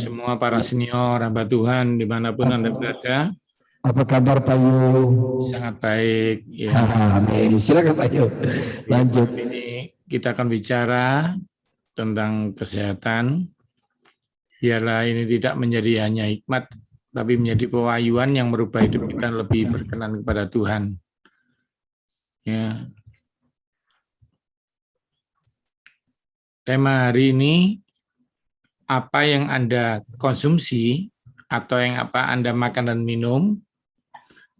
semua para senior, hamba Tuhan, dimanapun Anda berada. Apa kabar Pak Yu? Sangat baik. Ya. Silakan Pak Yu. Lanjut. Ini kita akan bicara tentang kesehatan. Biarlah ini tidak menjadi hanya hikmat, tapi menjadi pewahyuan yang merubah hidup kita lebih berkenan kepada Tuhan. Ya. Tema hari ini, apa yang Anda konsumsi atau yang apa Anda makan dan minum,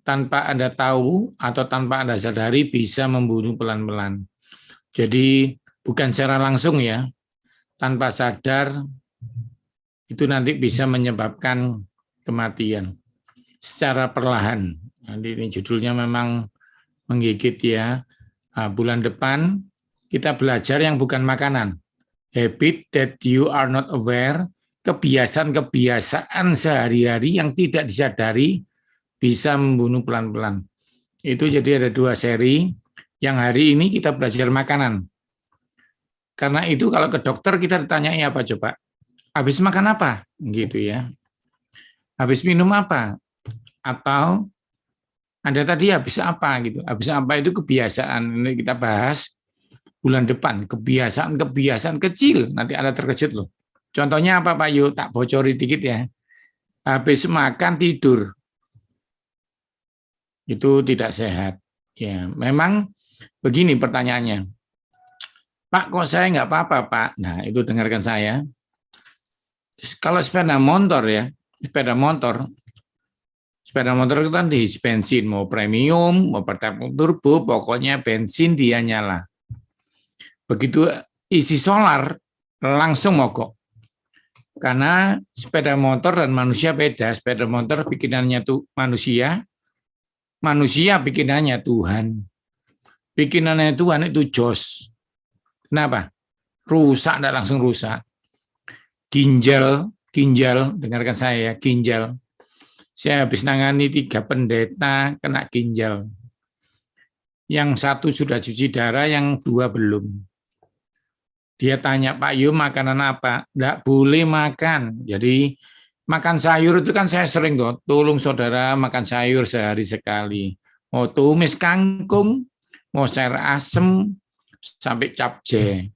tanpa Anda tahu atau tanpa Anda sadari bisa membunuh pelan-pelan. Jadi bukan secara langsung ya, tanpa sadar itu nanti bisa menyebabkan kematian secara perlahan. Nanti ini judulnya memang menggigit ya. Nah, bulan depan kita belajar yang bukan makanan. Habit that you are not aware, kebiasaan-kebiasaan sehari-hari yang tidak disadari bisa membunuh pelan-pelan. Itu jadi ada 2 seri, yang hari ini kita belajar makanan. Karena itu kalau ke dokter kita ditanyai apa coba? Habis makan apa? Gitu ya. Habis minum apa? Atau Anda tadi habis apa gitu? Habis apa itu kebiasaan. Ini kita bahas bulan depan, kebiasaan-kebiasaan kecil. Nanti Anda terkejut loh. Contohnya apa Pak Yu? Tak bocori dikit ya. Habis makan tidur. Itu tidak sehat. Ya, memang begini pertanyaannya. Pak, kok saya nggak apa-apa, Pak? Nah, itu dengarkan saya. Kalau sepeda motor ya, sepeda motor itu kan diisi bensin, mau premium, mau pertalite turbo, pokoknya bensin dia nyala. Begitu isi solar, langsung mogok. Karena sepeda motor dan manusia beda. Sepeda motor bikinannya tuh manusia bikinannya Tuhan. Bikinannya Tuhan itu jos. Kenapa? Rusak, tidak langsung rusak. Ginjal, dengarkan saya ya, ginjal. Saya habis nangani 3 pendeta kena ginjal. Yang 1 sudah cuci darah, yang 2 belum. Dia tanya, Pak Yu makanan apa? Tidak boleh makan. Jadi makan sayur itu kan saya sering tuh, tolong saudara makan sayur sehari sekali. Mau tumis kangkung, mau sayur asem, sampai capce.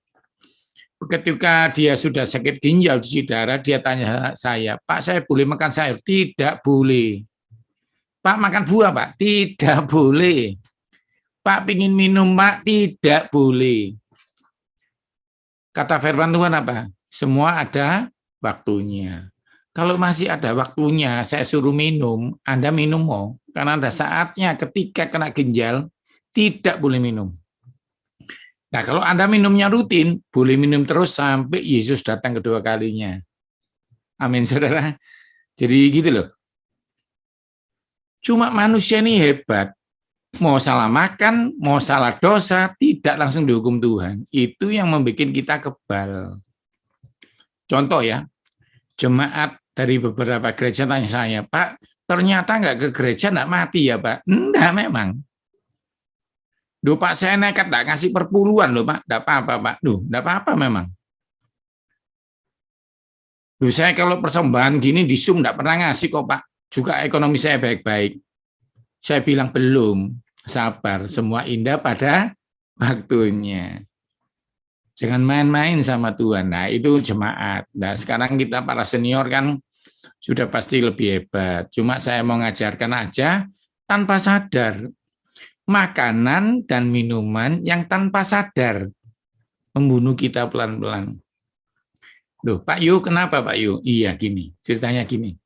Ketika dia sudah sakit ginjal, cuci darah, dia tanya saya, Pak saya boleh makan sayur? Tidak boleh. Pak makan buah Pak? Tidak boleh. Pak pingin minum Pak? Tidak boleh. Kata firman Tuhan apa? Semua ada waktunya. Kalau masih ada waktunya, saya suruh minum, Anda minum mau. Karena ada saatnya ketika kena ginjal, tidak boleh minum. Nah, kalau Anda minumnya rutin, boleh minum terus sampai Yesus datang kedua kalinya. Amin, saudara. Jadi gitu loh. Cuma manusia ini hebat. Mau salah makan, mau salah dosa, tidak langsung dihukum Tuhan. Itu yang membuat kita kebal. Contoh ya, jemaat dari beberapa gereja tanya saya, Pak, ternyata nggak ke gereja nggak mati ya Pak? Enggak memang. Duh Pak, saya nekat nggak ngasih perpuluhan loh Pak, nggak apa-apa Pak. Duh, nggak apa-apa memang. Duh saya kalau persembahan gini di Zoom nggak pernah ngasih kok Pak. Juga ekonomi saya baik-baik. Saya bilang belum, sabar. Semua indah pada waktunya. Jangan main-main sama Tuhan. Nah itu jemaat. Nah sekarang kita para senior kan sudah pasti lebih hebat. Cuma saya mau ngajarkan aja tanpa sadar. Makanan dan minuman yang tanpa sadar membunuh kita pelan-pelan. Loh, Pak Yu, kenapa Pak Yu? Iya, gini, ceritanya gini.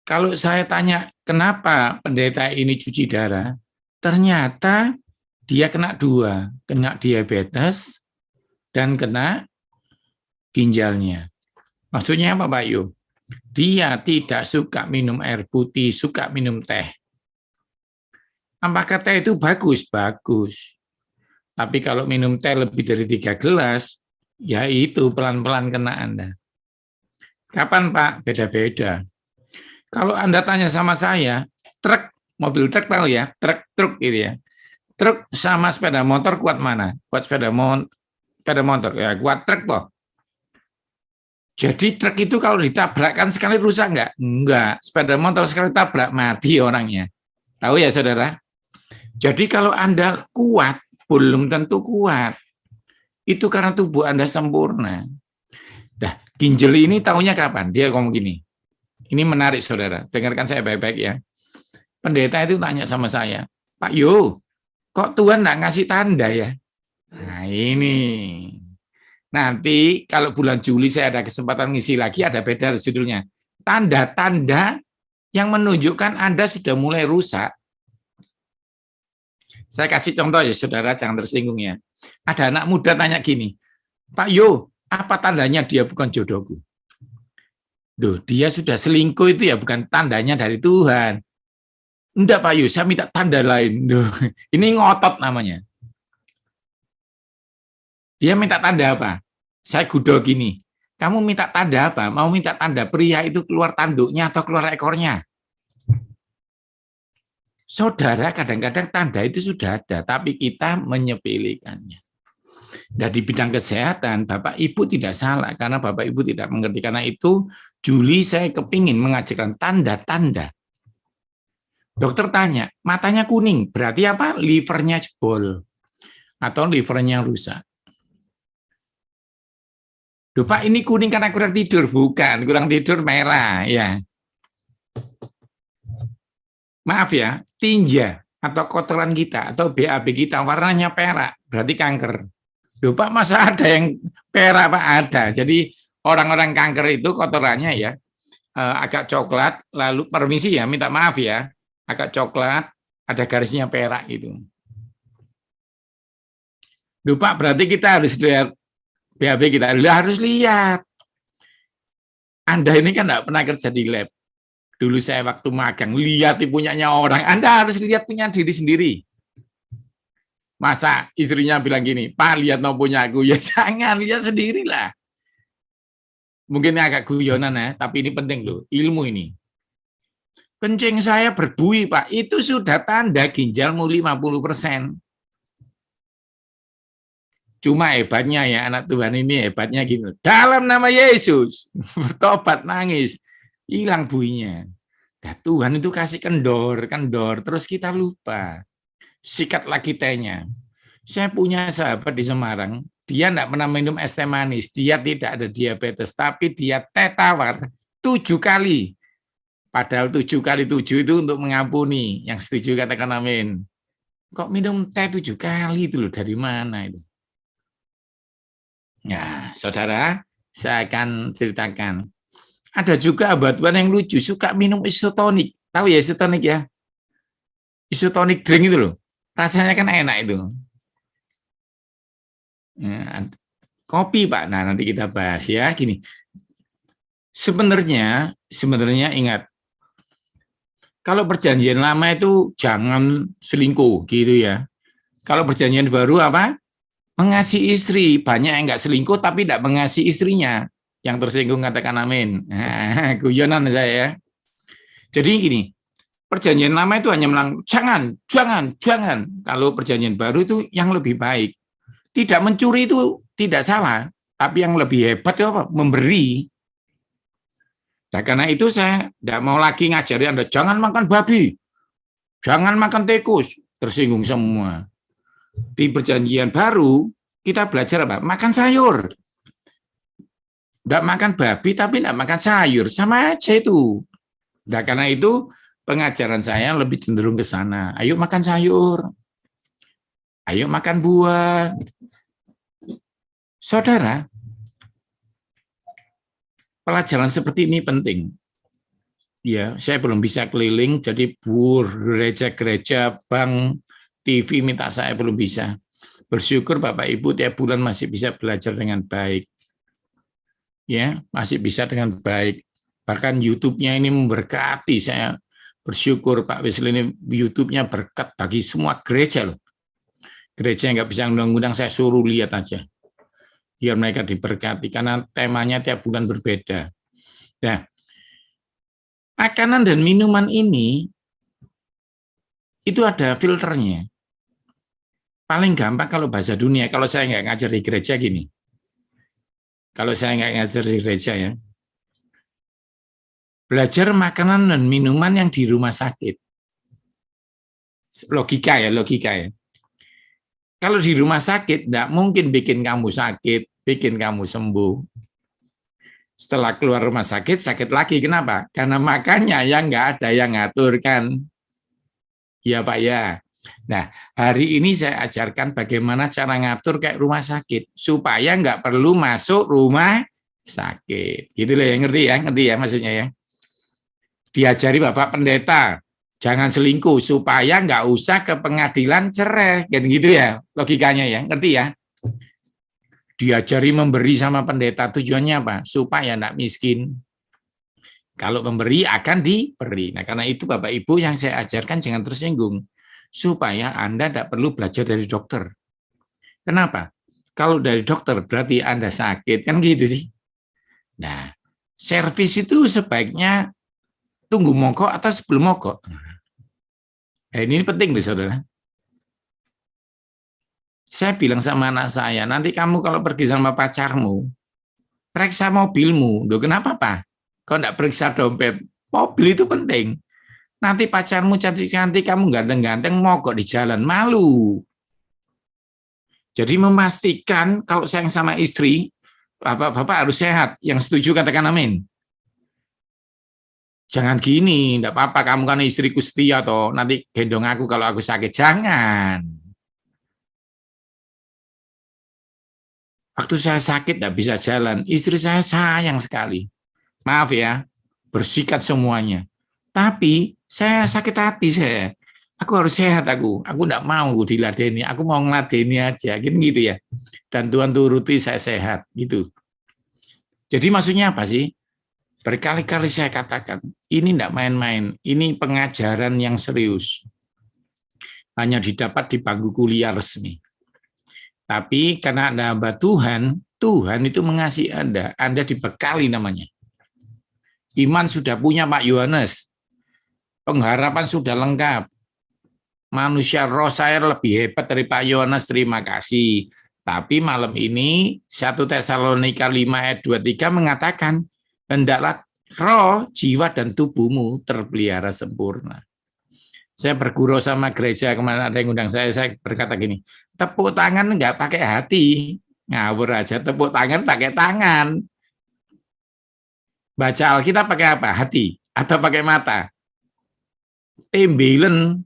Kalau saya tanya, kenapa pendeta ini cuci darah? Ternyata dia kena 2, kena diabetes dan kena ginjalnya. Maksudnya apa Pak Yu? Dia tidak suka minum air putih, suka minum teh. Apakah teh itu bagus? Bagus. Tapi kalau minum teh lebih dari 3 gelas, ya itu pelan-pelan kena Anda. Kapan Pak? Beda-beda. Kalau Anda tanya sama saya, truk, mobil truk tahu ya, truk gitu ya. Truk sama sepeda motor kuat mana? Kuat sepeda motor, ya kuat truk toh. Jadi truk itu kalau ditabrakkan sekali rusak nggak? Enggak. Sepeda motor sekali tabrak mati orangnya. Tahu ya saudara? Jadi kalau Anda kuat, belum tentu kuat. Itu karena tubuh Anda sempurna. Dah, ginjal ini tahunya kapan? Dia ngomong gini. Ini menarik saudara. Dengarkan saya baik-baik ya. Pendeta itu tanya sama saya, Pak Yo, kok Tuhan nggak ngasih tanda ya? Nah ini. Nanti kalau bulan Juli saya ada kesempatan ngisi lagi, ada beda judulnya. Tanda-tanda yang menunjukkan Anda sudah mulai rusak. Saya kasih contoh ya saudara, jangan tersinggung ya. Ada anak muda tanya gini, Pak Yo, apa tandanya dia bukan jodohku? Duh, dia sudah selingkuh itu ya bukan tandanya dari Tuhan. Enggak Pak Yo, saya minta tanda lain. Duh, ini ngotot namanya. Dia minta tanda apa? Saya gudo gini, kamu minta tanda apa? Mau minta tanda pria itu keluar tanduknya atau keluar ekornya? Saudara, kadang-kadang tanda itu sudah ada, tapi kita menyepelekannya. Dan di bidang kesehatan, Bapak Ibu tidak salah, karena Bapak Ibu tidak mengerti. Karena itu, Juli saya kepingin mengajarkan tanda-tanda. Dokter tanya, matanya kuning, berarti apa? Livernya jebol, atau livernya rusak. Duh, Pak, ini kuning karena kurang tidur. Bukan, kurang tidur merah. Ya. Maaf ya, tinja atau kotoran kita atau BAB kita warnanya perak, berarti kanker. Duh, Pak, masa ada yang perak, Pak? Ada. Jadi orang-orang kanker itu kotorannya ya agak coklat, lalu permisi ya, minta maaf ya, agak coklat, ada garisnya perak gitu. Duh, Pak, berarti kita harus lihat BAB kita harus lihat. Anda ini kan enggak pernah kerja di lab. Dulu saya waktu magang, lihat punyanya orang. Anda harus lihat punya diri sendiri. Masa istrinya bilang gini, Pak, lihat no punya aku. Ya jangan, lihat sendirilah. Mungkin agak guyonan ya, tapi ini penting loh, ilmu ini. Kencing saya berbuih, Pak. Itu sudah tanda ginjalmu 50%. Cuma hebatnya ya anak Tuhan ini hebatnya gitu. Dalam nama Yesus bertobat nangis hilang buihnya. Nah, Tuhan itu kasih kendor, terus kita lupa. Sikat lagi tehnya. Saya punya sahabat di Semarang, dia enggak pernah minum es teh manis, dia tidak ada diabetes, tapi dia teh tawar 7 kali. Padahal 7 kali 7 itu untuk mengampuni. Yang setuju katakan amin. Kok minum teh 7 kali itu loh, dari mana itu? Nah, saudara, saya akan ceritakan. Ada juga abah Tuhan yang lucu, suka minum isotonik. Tahu ya isotonik ya? Isotonik drink itu loh. Rasanya kan enak itu. Nah, kopi, Pak. Nah, nanti kita bahas ya. Gini, sebenarnya ingat, kalau perjanjian lama itu jangan selingkuh, gitu ya. Kalau perjanjian baru apa? Mengasihi istri. Banyak yang nggak selingkuh tapi tidak mengasihi istrinya. Yang tersinggung katakan amin. Nah, guyonan saya ya. Jadi gini, perjanjian lama itu hanya bilang jangan. Kalau perjanjian baru itu yang lebih baik. Tidak mencuri itu tidak salah, tapi yang lebih hebat itu apa? Memberi. Nah, karena itu saya tidak mau lagi ngajari Anda jangan makan babi, jangan makan tikus, tersinggung semua. Di perjanjian baru, kita belajar apa? Makan sayur. Tidak makan babi, tapi tidak makan sayur. Sama aja itu. Nah, karena itu, pengajaran saya lebih cenderung ke sana. Ayo makan sayur. Ayo makan buah. Saudara, pelajaran seperti ini penting. Ya, saya belum bisa keliling, jadi gereja-gereja, bank, TV minta saya belum bisa. Bersyukur Bapak Ibu tiap bulan masih bisa belajar dengan baik. Ya, masih bisa dengan baik. Bahkan YouTube-nya ini memberkati. Saya bersyukur Pak Wesley ini YouTube-nya berkat bagi semua gereja loh. Gereja yang nggak bisa undang-undang saya suruh lihat aja. Biar mereka diberkati karena temanya tiap bulan berbeda. Nah, makanan dan minuman ini itu ada filternya. Paling gampang kalau bahasa dunia, kalau saya nggak ngajar di gereja gini. Kalau saya nggak ngajar di gereja ya. Belajar makanan dan minuman yang di rumah sakit. Logika ya, logika ya. Kalau di rumah sakit, nggak mungkin bikin kamu sakit, bikin kamu sembuh. Setelah keluar rumah sakit, sakit lagi. Kenapa? Karena makannya yang nggak ada yang ngatur kan. Ya Pak ya. Nah, hari ini saya ajarkan bagaimana cara ngatur kayak rumah sakit. Supaya nggak perlu masuk rumah sakit. Gitu loh ya, ngerti ya maksudnya ya. Diajari Bapak Pendeta, jangan selingkuh supaya nggak usah ke pengadilan cerai, gitu ya logikanya ya, ngerti ya? Diajari memberi sama pendeta tujuannya apa? Supaya nggak miskin. Kalau memberi akan diberi. Nah karena itu Bapak Ibu yang saya ajarkan jangan tersinggung, supaya Anda tidak perlu belajar dari dokter. Kenapa? Kalau dari dokter berarti Anda sakit kan gitu sih. Nah servis itu sebaiknya tunggu mogok atau sebelum mogok. Nah, ini penting nih saudara. Saya bilang sama anak saya, nanti kamu kalau pergi sama pacarmu, periksa mobilmu. Loh, kenapa Pak? Kau enggak periksa dompet? Mobil itu penting. Nanti pacarmu cantik-cantik, kamu ganteng-ganteng, mogok di jalan, malu. Jadi memastikan kalau sayang sama istri, Bapak harus sehat. Yang setuju katakan amin. Jangan gini, enggak apa-apa, kamu kan istriku setia toh, nanti gendong aku kalau aku sakit. Jangan. Waktu saya sakit enggak bisa jalan, istri saya sayang sekali. Maaf ya, bersikat semuanya. Tapi saya sakit hati saya. Aku harus sehat aku enggak mau diladeni, aku mau ngeladeni aja, gitu ya. Dan Tuhan turuti saya sehat, gitu. Jadi maksudnya apa sih? Berkali-kali saya katakan, ini enggak main-main, ini pengajaran yang serius. Hanya didapat di bangku kuliah resmi. Tapi karena Anda hamba Tuhan, Tuhan itu mengasihi Anda dibekali namanya. Iman sudah punya Pak Yohanes, pengharapan sudah lengkap. Manusia roh saya lebih hebat dari Pak Yohanes, terima kasih. Tapi malam ini 1 Tesalonika 5 ayat 23 mengatakan, hendaklah roh, jiwa, dan tubuhmu terpelihara sempurna. Saya bergurau sama gereja, kemarin ada yang undang saya berkata gini, tepuk tangan enggak pakai hati, ngawur aja, tepuk tangan pakai tangan. Baca Alkitab pakai apa? Hati atau pakai mata? Tembelan,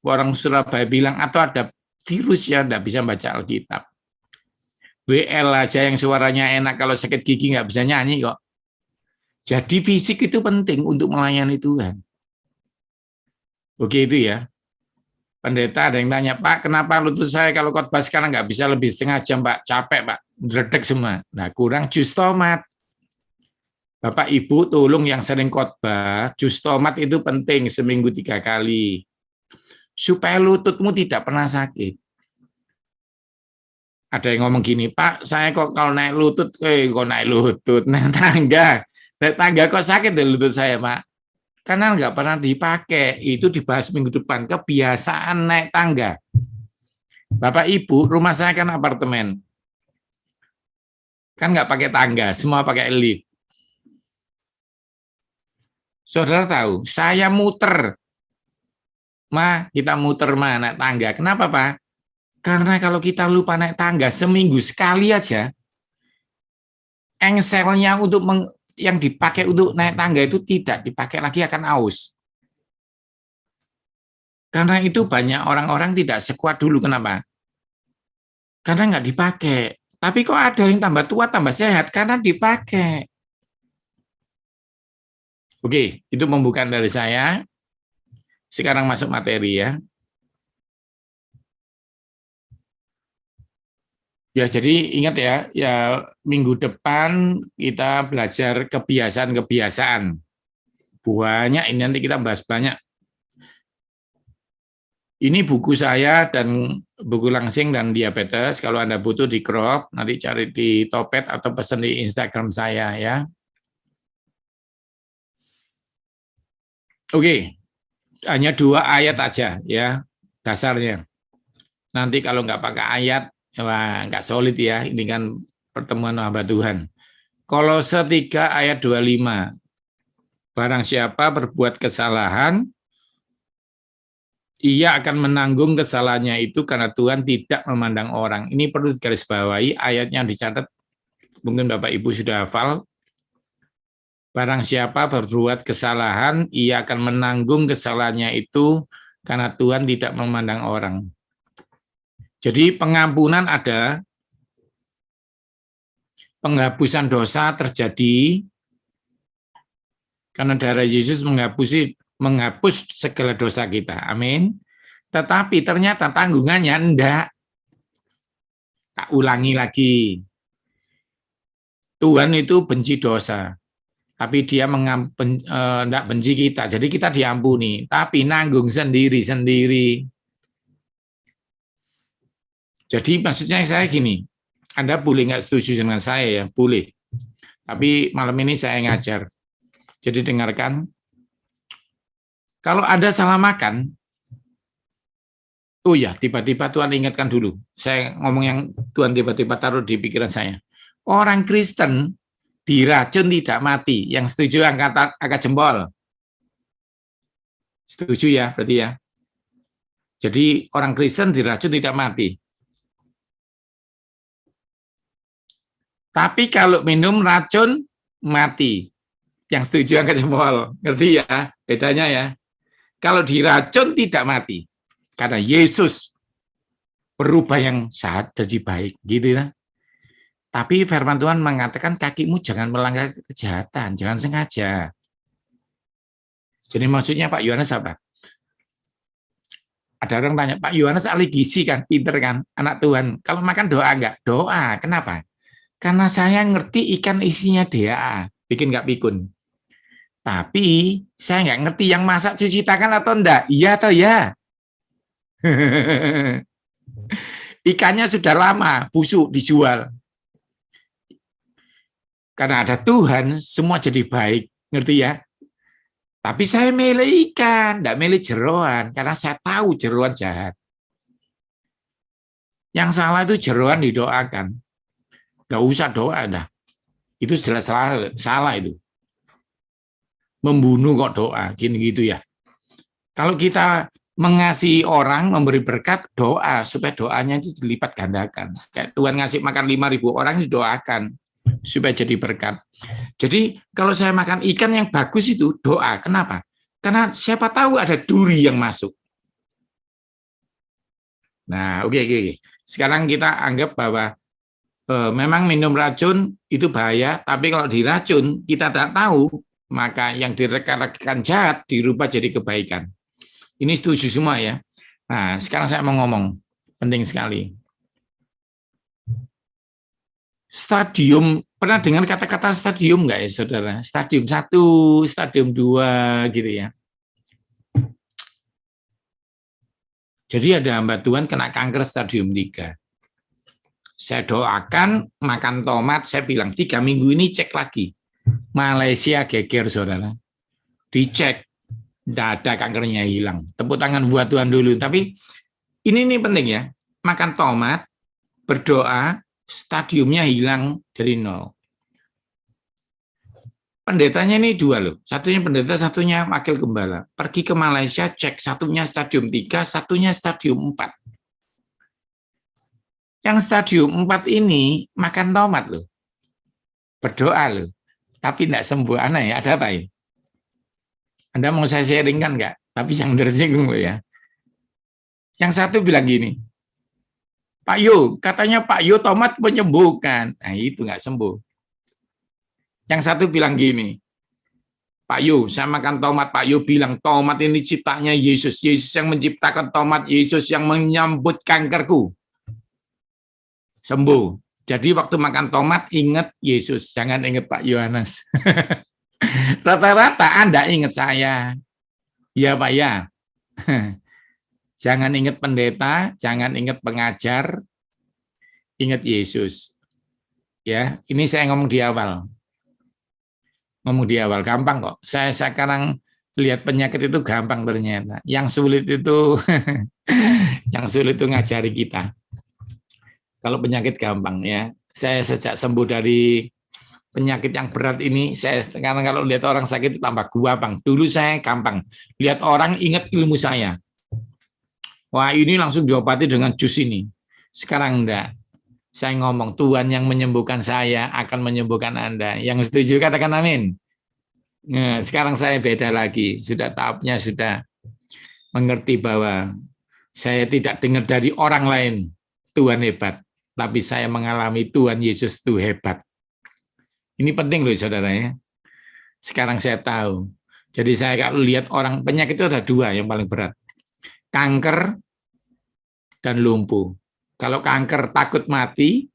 orang Surabaya bilang, atau ada virus yang enggak bisa baca Alkitab. WL aja yang suaranya enak, kalau sakit gigi nggak bisa nyanyi kok. Jadi fisik itu penting untuk melayani Tuhan. Oke itu ya. Pendeta ada yang tanya, Pak, kenapa lutut saya kalau khotbah sekarang nggak bisa lebih setengah jam, Pak? Capek, Pak. Dredeg semua. Nah, kurang jus tomat. Bapak Ibu tolong yang sering khotbah, jus tomat itu penting seminggu 3 kali. Supaya lututmu tidak pernah sakit. Ada yang ngomong gini, Pak, saya kok kalau naik lutut, naik tangga kok sakit deh lutut saya, Pak. Karena nggak pernah dipakai, itu dibahas minggu depan, kebiasaan naik tangga. Bapak Ibu, rumah saya kan apartemen. Kan nggak pakai tangga, semua pakai lift. Saudara tahu, saya muter. Kita muter naik tangga. Kenapa, Pak? Karena kalau kita lupa naik tangga seminggu sekali aja, engselnya untuk yang dipakai untuk naik tangga itu tidak dipakai lagi, akan aus. Karena itu banyak orang-orang tidak sekuat dulu. Kenapa? Karena nggak dipakai. Tapi kok ada yang tambah tua, tambah sehat? Karena dipakai. Oke, itu pembukaan dari saya. Sekarang masuk materi ya. Ya, jadi ingat ya minggu depan kita belajar kebiasaan-kebiasaan. Banyak, ini nanti kita bahas banyak. Ini buku saya dan buku langsing dan diabetes. Kalau Anda butuh di crop, nanti cari di Topet atau pesan di Instagram saya ya. Oke, hanya 2 ayat aja ya dasarnya. Nanti kalau nggak pakai ayat, wah, nggak solid ya. Ini kan pertemuan hamba Tuhan. Kolose 3 ayat 25. Barang siapa berbuat kesalahan, ia akan menanggung kesalahannya itu karena Tuhan tidak memandang orang. Ini perlu digarisbawahi, ayatnya dicatat, mungkin Bapak Ibu sudah hafal. Barang siapa berbuat kesalahan, ia akan menanggung kesalahannya itu karena Tuhan tidak memandang orang. Jadi pengampunan ada, penghapusan dosa terjadi, karena darah Yesus menghapus segala dosa kita. Amin. Tetapi ternyata tanggungannya enggak. Tak ulangi lagi. Tuhan itu benci dosa. Tapi dia enggak benci kita. Jadi kita diampuni. Tapi nanggung sendiri-sendiri. Jadi maksudnya saya gini. Anda boleh nggak setuju dengan saya ya? Boleh. Tapi malam ini saya ngajar. Jadi dengarkan. Kalau Anda salah makan, oh ya, tiba-tiba Tuhan ingatkan dulu. Saya ngomong yang Tuhan tiba-tiba taruh di pikiran saya. Orang Kristen diracun tidak mati. Yang setuju angkat jempol. Setuju ya, berarti ya. Jadi orang Kristen diracun tidak mati. Tapi kalau minum racun, mati. Yang setuju angkat jempol. Ngerti ya? Bedanya ya. Kalau diracun tidak mati. Karena Yesus berubah yang jahat jadi baik. Gitu ya. Tapi firman Tuhan mengatakan kakimu jangan melanggar kejahatan. Jangan sengaja. Jadi maksudnya Pak Yohanes apa? Ada orang tanya, Pak Yohanes ahli gizi kan? Pinter kan? Anak Tuhan. Kalau makan doa enggak? Doa. Kenapa? Karena saya ngerti ikan isinya DA. Bikin enggak pikun. Tapi saya nggak ngerti yang masak cuci tangan atau enggak. Iya atau ya? Ikannya sudah lama, busuk, dijual. Karena ada Tuhan, semua jadi baik. Ngerti ya? Tapi saya milih ikan, enggak milih jeroan. Karena saya tahu jeroan jahat. Yang salah itu jeroan didoakan. Nggak usah doa dah. Itu jelas salah itu. Membunuh kok doa, gini gitu ya. Kalau kita mengasihi orang, memberi berkat, doa, supaya doanya itu dilipat gandakan. Kayak Tuhan ngasih makan 5.000 orang, didoakan, supaya jadi berkat. Jadi, kalau saya makan ikan yang bagus itu, doa. Kenapa? Karena siapa tahu ada duri yang masuk. Nah, oke. Sekarang kita anggap bahwa memang minum racun itu bahaya, tapi kalau diracun, kita tidak tahu, maka yang direkan-rekan jahat dirubah jadi kebaikan. Ini setuju semua ya. Nah, sekarang saya mau ngomong, penting sekali. Stadium, pernah dengar kata-kata stadium nggak ya saudara? Stadium 1, stadium 2 gitu ya. Jadi ada hamba Tuhan kena kanker stadium 3. Saya doakan, makan tomat, saya bilang 3 minggu ini cek lagi. Malaysia geger, saudara. Dicek, tidak ada kankernya hilang. Tepuk tangan buat Tuhan dulu. Tapi ini penting ya. Makan tomat, berdoa, stadiumnya hilang dari 0. Pendetanya ini 2 loh. Satunya pendeta, satunya wakil gembala. Pergi ke Malaysia, cek. Satunya stadium 3, satunya stadium 4. Yang stadium 4 ini makan tomat loh. Berdoa loh. Tapi tidak sembuh. Aneh ya, ada apa ini? Anda mau saya sharingkan nggak? Tapi jangan tersinggung loh ya. Yang satu bilang gini, Pak Yo, katanya Pak Yo tomat menyembuhkan. Nah itu nggak sembuh. Yang satu bilang gini, Pak Yo, saya makan tomat, Pak Yo bilang tomat ini ciptanya Yesus. Yesus yang menciptakan tomat, Yesus yang menyambut kankerku. Sembuh. Jadi waktu makan tomat ingat Yesus, jangan ingat Pak Yohanes. Rata-rata Anda ingat saya. Ya Pak ya. Jangan ingat pendeta, jangan ingat pengajar, ingat Yesus. Ya, ini saya ngomong di awal. Ngomong di awal gampang kok. Saya sekarang lihat penyakit itu gampang ternyata. Yang sulit itu yang sulit itu ngajari kita. Kalau penyakit gampang ya. Saya sejak sembuh dari penyakit yang berat ini, saya sekarang kalau lihat orang sakit itu tambah gampang. Dulu saya gampang. Lihat orang ingat ilmu saya. Wah, ini langsung diobati dengan jus ini. Sekarang enggak. Saya ngomong, Tuhan yang menyembuhkan saya akan menyembuhkan Anda. Yang setuju katakan amin. Nah, sekarang saya beda lagi. Sudah tahapnya sudah mengerti bahwa saya tidak dengar dari orang lain, Tuhan hebat. Tapi saya mengalami Tuhan Yesus itu hebat. Ini penting loh saudara ya. Sekarang saya tahu. Jadi saya kalau lihat orang, penyakit itu ada dua yang paling berat. Kanker dan lumpuh. Kalau kanker takut mati,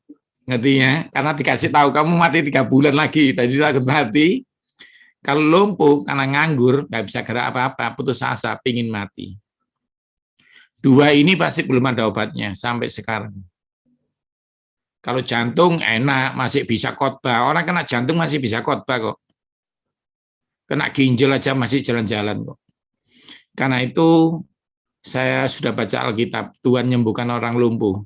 ngerti ya? Karena dikasih tahu kamu mati 3 bulan lagi, tadi takut mati. Kalau lumpuh karena nganggur, nggak bisa gerak apa-apa, putus asa, pingin mati. Dua ini pasti belum ada obatnya sampai sekarang. Kalau jantung enak, masih bisa khotbah. Orang kena jantung masih bisa khotbah kok. Kena ginjal aja masih jalan-jalan kok. Karena itu saya sudah baca Alkitab, Tuhan menyembuhkan orang lumpuh.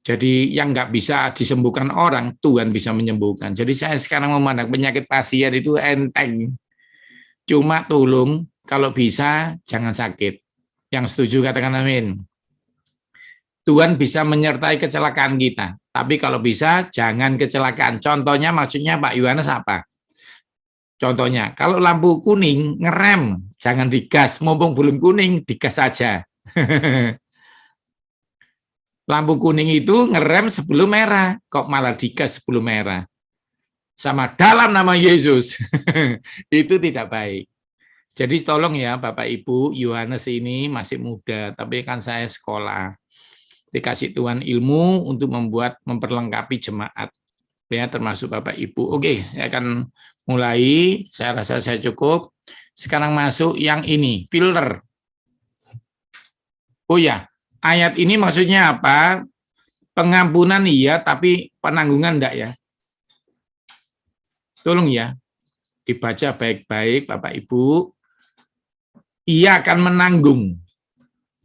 Jadi yang nggak bisa disembuhkan orang, Tuhan bisa menyembuhkan. Jadi saya sekarang memandang penyakit pasien itu enteng. Cuma tolong, kalau bisa jangan sakit. Yang setuju katakan amin. Tuhan bisa menyertai kecelakaan kita. Tapi kalau bisa jangan kecelakaan. Contohnya maksudnya Pak Yohanes apa? Contohnya, kalau lampu kuning ngerem, jangan digas. Mumpung belum kuning, digas saja. Lampu kuning itu ngerem sebelum merah, kok malah digas sebelum merah. Sama dalam nama Yesus. Itu tidak baik. Jadi tolong ya Bapak Ibu, Yohanes ini masih muda, tapi kan saya sekolah. Dikasih Tuhan ilmu untuk memperlengkapi jemaat. Ya, termasuk Bapak Ibu. Oke, saya akan mulai. Saya rasa saya cukup. Sekarang masuk yang ini, filter. Oh ya, ayat ini maksudnya apa? Pengampunan iya, tapi penanggungan enggak ya? Tolong ya, dibaca baik-baik Bapak Ibu. Ia akan menanggung,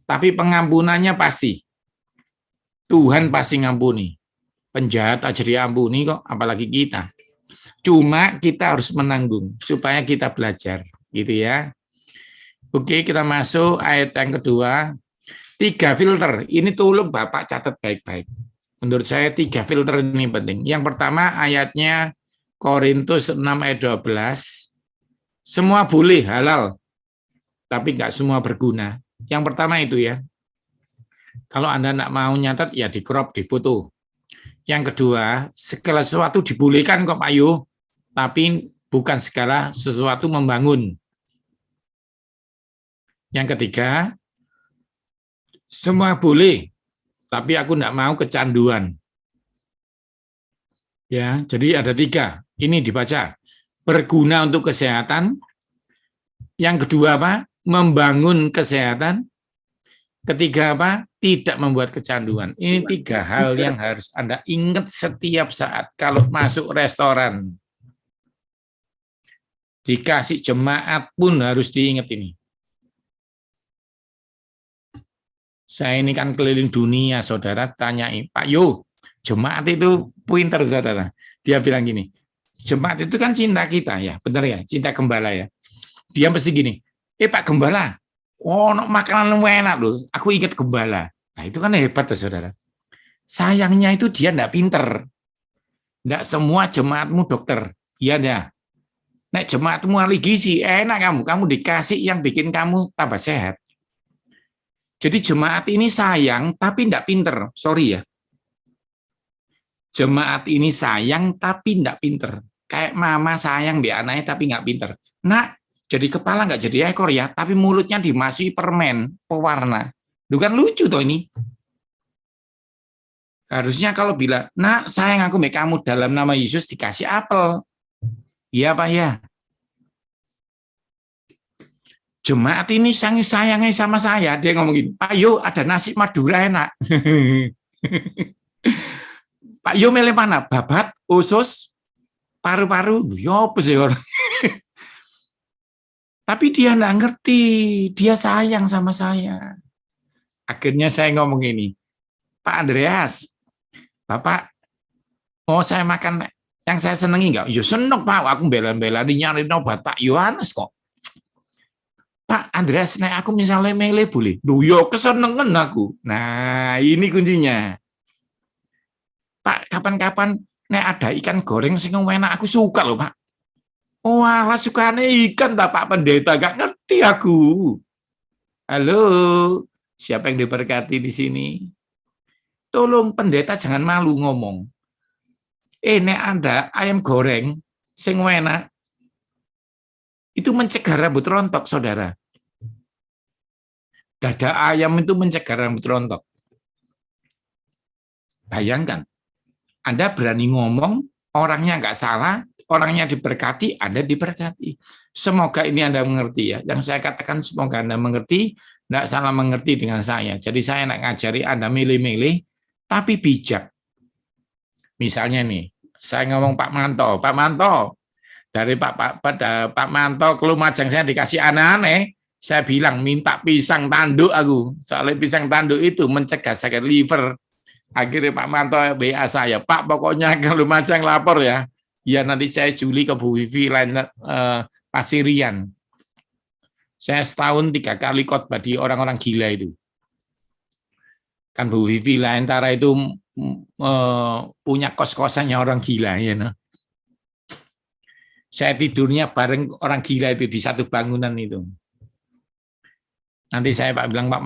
tapi pengampunannya pasti. Tuhan pasti ngampuni. Penjahat aja diampuni kok, apalagi kita. Cuma kita harus menanggung, supaya kita belajar. Gitu ya. Oke, kita masuk ayat yang kedua. 3 filter, ini tolong Bapak catat baik-baik. Menurut saya 3 filter ini penting. Yang pertama ayatnya Korintus 6 ayat 12. Semua boleh halal, tapi nggak semua berguna. Yang pertama itu ya. Kalau Anda nggak mau nyatat, ya di crop, di foto. Yang kedua, segala sesuatu dibolehkan kok Pak Yu, tapi bukan segala sesuatu membangun. Yang ketiga, semua boleh, tapi aku nggak mau kecanduan. Ya, jadi ada 3. Ini dibaca. Berguna untuk kesehatan. Yang kedua apa? Membangun kesehatan. Ketiga apa? Tidak membuat kecanduan. Ini 3 hal yang harus Anda ingat setiap saat kalau masuk restoran. Dikasih jemaat pun harus diingat ini. Saya ini kan keliling dunia, saudara, tanyai, Pak Yo, jemaat itu pinter, saudara. Dia bilang gini, jemaat itu kan cinta kita ya, benar ya, cinta gembala ya. Dia mesti gini, Pak Gembala, oh makanan enak loh, aku ingat gembala. Nah itu kan hebat ya saudara. Sayangnya itu dia enggak pinter. Enggak semua jemaatmu dokter. Iya dah. Nek jemaatmu ahli gizi, enak kamu dikasih yang bikin kamu tambah sehat. Jadi jemaat ini sayang tapi enggak pinter. Sorry ya. Jemaat ini sayang tapi enggak pinter. Kayak mama sayang di anaknya tapi enggak pinter. Nak, jadi kepala enggak jadi ekor ya, tapi mulutnya dimasuki permen pewarna. Itu kan lucu toh ini. Harusnya kalau bilang, nak sayang aku mbak kamu dalam nama Yesus dikasih apel. Iya Pak ya. Jemaat ini sangat sayangnya sama saya. Dia ngomong gini, Pak Yo ada nasi Madura enak. Pak Yo milih mana? Babat, usus, paru-paru. Yo apa sih orang? Tapi dia nggak ngerti. Dia sayang sama saya. Akhirnya saya ngomong ini, Pak Andreas, Bapak Oh, saya makan yang saya senengi enggak? Ya seneng, Pak. Aku bela-bela nyari obat Pak Yohanes kok. Pak Andreas, nek aku misalnya mele boleh? Duh, yo kesenengan aku. Nah, ini kuncinya. Pak, kapan-kapan nek ada ikan goreng sing enak aku suka loh, Pak. Oh, alah sukane ikan tak Pak Pendeta, gak ngerti aku. Halo, siapa yang diberkati di sini? Tolong pendeta jangan malu ngomong. Nek ada ayam goreng sing enak, itu mencegah rambut rontok, saudara. Dada ayam itu mencegah rambut rontok. Bayangkan, Anda berani ngomong, orangnya nggak salah, orangnya diberkati, Anda diberkati. Semoga ini Anda mengerti ya. Yang saya katakan semoga Anda mengerti, nggak salah mengerti dengan saya. Jadi saya nak ngajari Anda milih-milih, tapi bijak. Misalnya nih, saya ngomong Pak Manto, dari Pak Manto ke Lumajang saya dikasih aneh-aneh, saya bilang minta pisang tanduk aku. Soalnya pisang tanduk itu mencegah sakit liver. Akhirnya Pak Manto WA saya, Pak pokoknya ke Lumajang lapor ya. Ya nanti saya Juli ke Bu Vivi lain Pasirian. Saya setahun 3 kali khotbah di orang-orang gila itu. Kan Bu Vivi Laentara itu punya kos-kosannya orang gila ya. No? Saya tidurnya bareng orang gila itu di satu bangunan itu. Nanti saya bilang Pak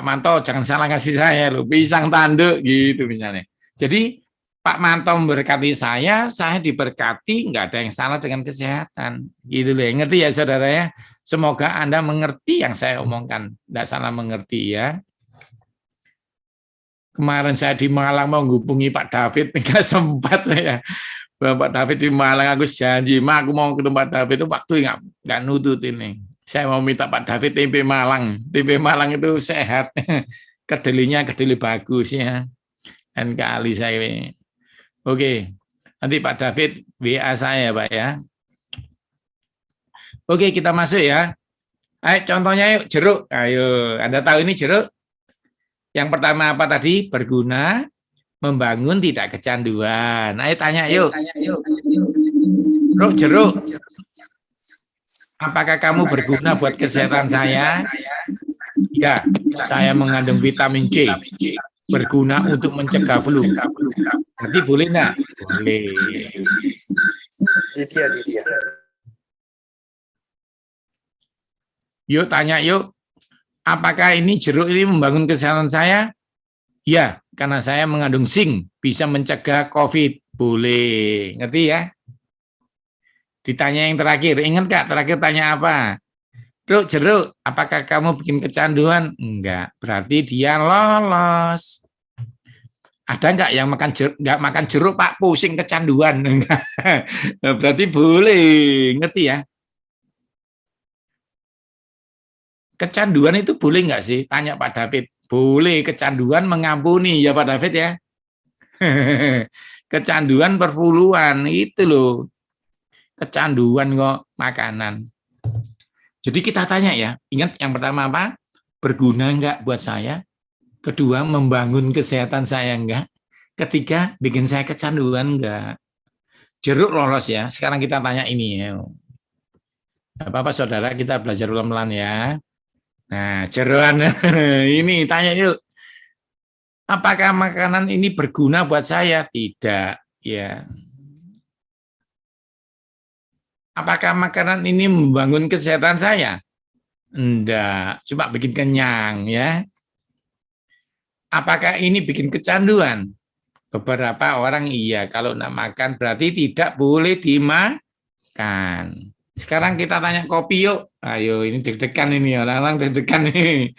Manto jangan salah kasih saya loh, pisang tanduk gitu misalnya. Jadi Pak Manto memberkati saya diberkati, nggak ada yang salah dengan kesehatan. Gitu loh, ngerti ya saudara ya? Semoga Anda mengerti yang saya omongkan, nggak salah mengerti ya. Kemarin saya di Malang mau menghubungi Pak David, nggak sempat saya. Pak David di Malang, aku janji, aku mau ketemu Pak David itu waktu nggak nutut ini. Saya mau minta Pak David TP Malang. TP Malang itu sehat, kedelinya kedeli bagus ya. Dan kali saya. Oke, nanti Pak David WA saya Pak ya. Oke, kita masuk ya. Ayo contohnya yuk, jeruk. Ayo, Anda tahu ini jeruk? Yang pertama apa tadi? Berguna, membangun, tidak kecanduan. Ayo tanya yuk. Jeruk. Apakah kamu berguna buat kesehatan saya? Ya, saya mengandung vitamin C. Berguna untuk mencegah flu. Berarti boleh enggak? Boleh. Yuk tanya yuk. Apakah ini jeruk ini membangun kesehatan saya? Ya, karena saya mengandung zinc, bisa mencegah COVID. Boleh. Ngerti ya? Ditanya yang terakhir. Ingat Kak, terakhir tanya apa? Jeruk, apakah kamu bikin kecanduan? Enggak. Berarti dia lolos. Ada enggak yang enggak makan jeruk, Pak, pusing kecanduan? Enggak. Berarti boleh. Ngerti ya? Kecanduan itu boleh enggak sih? Tanya Pak David. Boleh, kecanduan mengampuni ya Pak David ya. Kecanduan perpuluhan itu loh. Kecanduan kok makanan. Jadi kita tanya ya, ingat yang pertama apa? Berguna enggak buat saya? Kedua, membangun kesehatan saya enggak? Ketiga, bikin saya kecanduan enggak? Jeruk lolos ya. Sekarang kita tanya ini ya. Apa-apa saudara, kita belajar pelan-pelan ya. Nah, jeroan ini tanya yuk. Apakah makanan ini berguna buat saya? Tidak, ya. Apakah makanan ini membangun kesehatan saya? Enggak, cuma bikin kenyang ya. Apakah ini bikin kecanduan? Beberapa orang iya, kalau nak makan berarti tidak boleh dimakan. Sekarang kita tanya kopi yuk. Ayo, ini deg-degan ini, orang-orang deg-degan nih.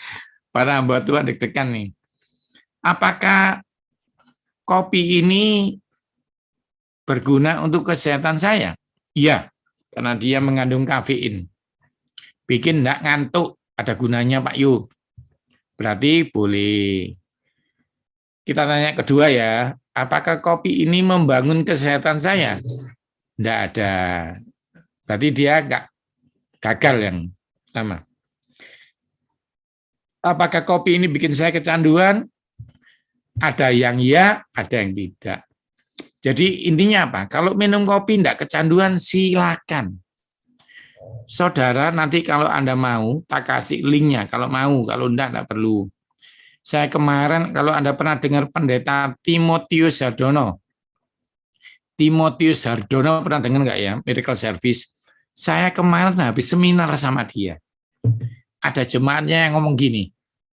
Para hamba Tuhan deg-degan nih. Apakah kopi ini berguna untuk kesehatan saya? Iya, karena dia mengandung kafein. Bikin enggak ngantuk, ada gunanya Pak Yu. Berarti boleh. Kita tanya kedua ya, apakah kopi ini membangun kesehatan saya? Enggak ada. Berarti dia enggak gagal yang pertama. Apakah kopi ini bikin saya kecanduan? Ada yang ya, ada yang tidak. Jadi intinya apa? Kalau minum kopi tidak kecanduan, silakan. Saudara, nanti kalau Anda mau, tak kasih linknya. Kalau mau, kalau tidak perlu. Saya kemarin, kalau Anda pernah dengar pendeta Timotius Hardono. Timotius Hardono pernah dengar nggak ya? Miracle Service. Saya kemarin habis seminar sama dia. Ada jemaatnya yang ngomong gini,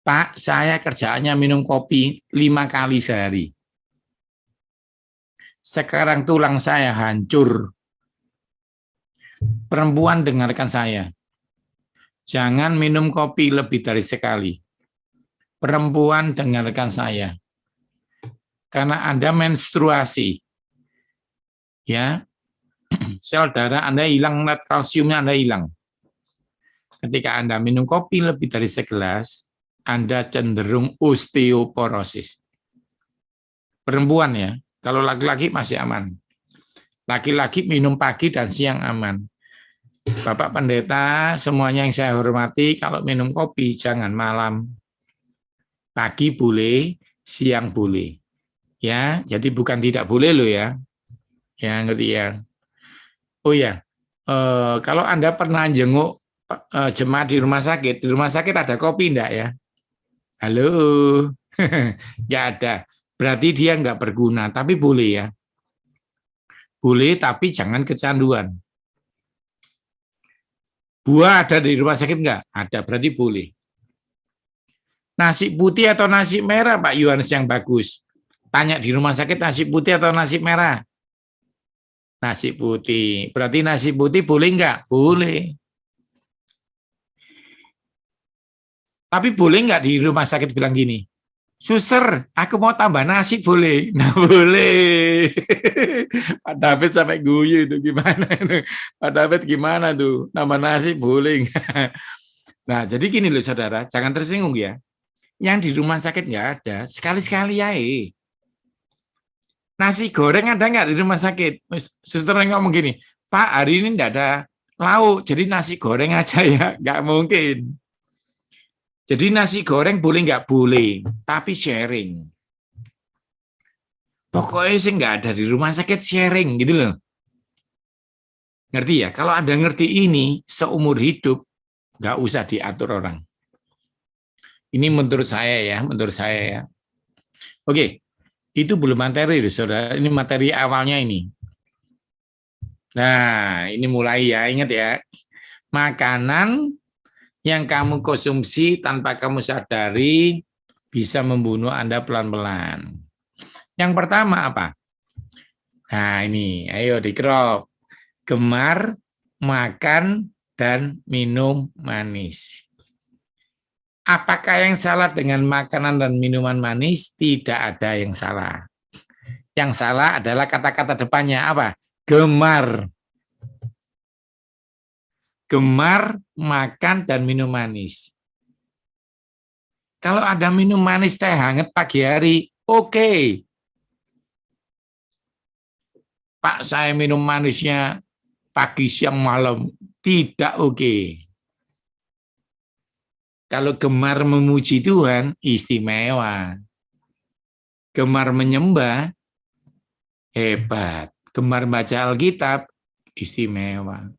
Pak, saya kerjaannya minum kopi 5 kali sehari. Sekarang tulang saya hancur. Perempuan, dengarkan saya. Jangan minum kopi lebih dari sekali. Perempuan, dengarkan saya. Karena Anda menstruasi. Ya, sel darah Anda hilang, kalsiumnya Anda hilang. Ketika Anda minum kopi lebih dari segelas, Anda cenderung osteoporosis. Perempuan ya, kalau laki-laki masih aman. Laki-laki minum pagi dan siang aman. Bapak pendeta, semuanya yang saya hormati, kalau minum kopi jangan malam. Pagi boleh, siang boleh. Ya, jadi bukan tidak boleh loh ya. Ya, ngerti ya. Oh ya, kalau Anda pernah jenguk jemaat di rumah sakit ada kopi enggak ya? Halo, nggak ada. Berarti dia nggak berguna, tapi boleh ya. Boleh, tapi jangan kecanduan. Buah ada di rumah sakit nggak? Ada, berarti boleh. Nasi putih atau nasi merah, Pak Yohanes yang bagus? Tanya di rumah sakit nasi putih atau nasi merah? Nasi putih. Berarti nasi putih boleh nggak? Boleh. Tapi boleh nggak di rumah sakit bilang gini, Suster, aku mau tambah nasi boleh? Nah boleh. Pak David sampai guyu itu gimana itu? Pak David gimana tuh? Tambah nasi boleh nggak? Nah jadi gini loh saudara, jangan tersinggung ya. Yang di rumah sakit nggak ada, sekali-sekali ya. Nasi goreng ada nggak di rumah sakit? Suster ngomong gini, Pak hari ini nggak ada lauk, jadi nasi goreng aja ya. Nggak mungkin. Jadi nasi goreng boleh nggak? Boleh, tapi sharing. Pokoknya sih nggak ada di rumah sakit sharing gitu loh. Ngerti ya? Kalau Anda ngerti ini, seumur hidup nggak usah diatur orang. Ini menurut saya ya. Oke, itu belum materi, saudara. Ini materi awalnya ini. Nah, ini mulai ya, ingat ya. Makanan yang kamu konsumsi tanpa kamu sadari bisa membunuh Anda pelan-pelan. Yang pertama apa? Nah ini, ayo dikerok. Gemar, makan, dan minum manis. Apakah yang salah dengan makanan dan minuman manis? Tidak ada yang salah. Yang salah adalah kata-kata depannya apa? Gemar. Gemar, makan, dan minum manis. Kalau ada minum manis teh hangat pagi hari, oke. Pak, saya minum manisnya pagi, siang, malam. Tidak oke. Kalau gemar memuji Tuhan, istimewa. Gemar menyembah, hebat. Gemar baca Alkitab, istimewa.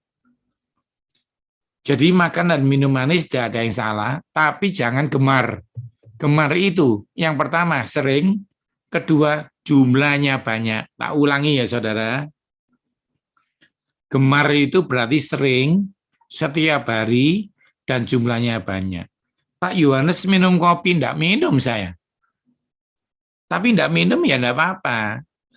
Jadi makan dan minum manis tidak ada yang salah, tapi jangan gemar. Gemar itu yang pertama sering, kedua jumlahnya banyak. Tak ulangi ya saudara. Gemar itu berarti sering, setiap hari, dan jumlahnya banyak. Pak Yohanes minum kopi, enggak minum saya. Tapi enggak minum ya enggak apa-apa.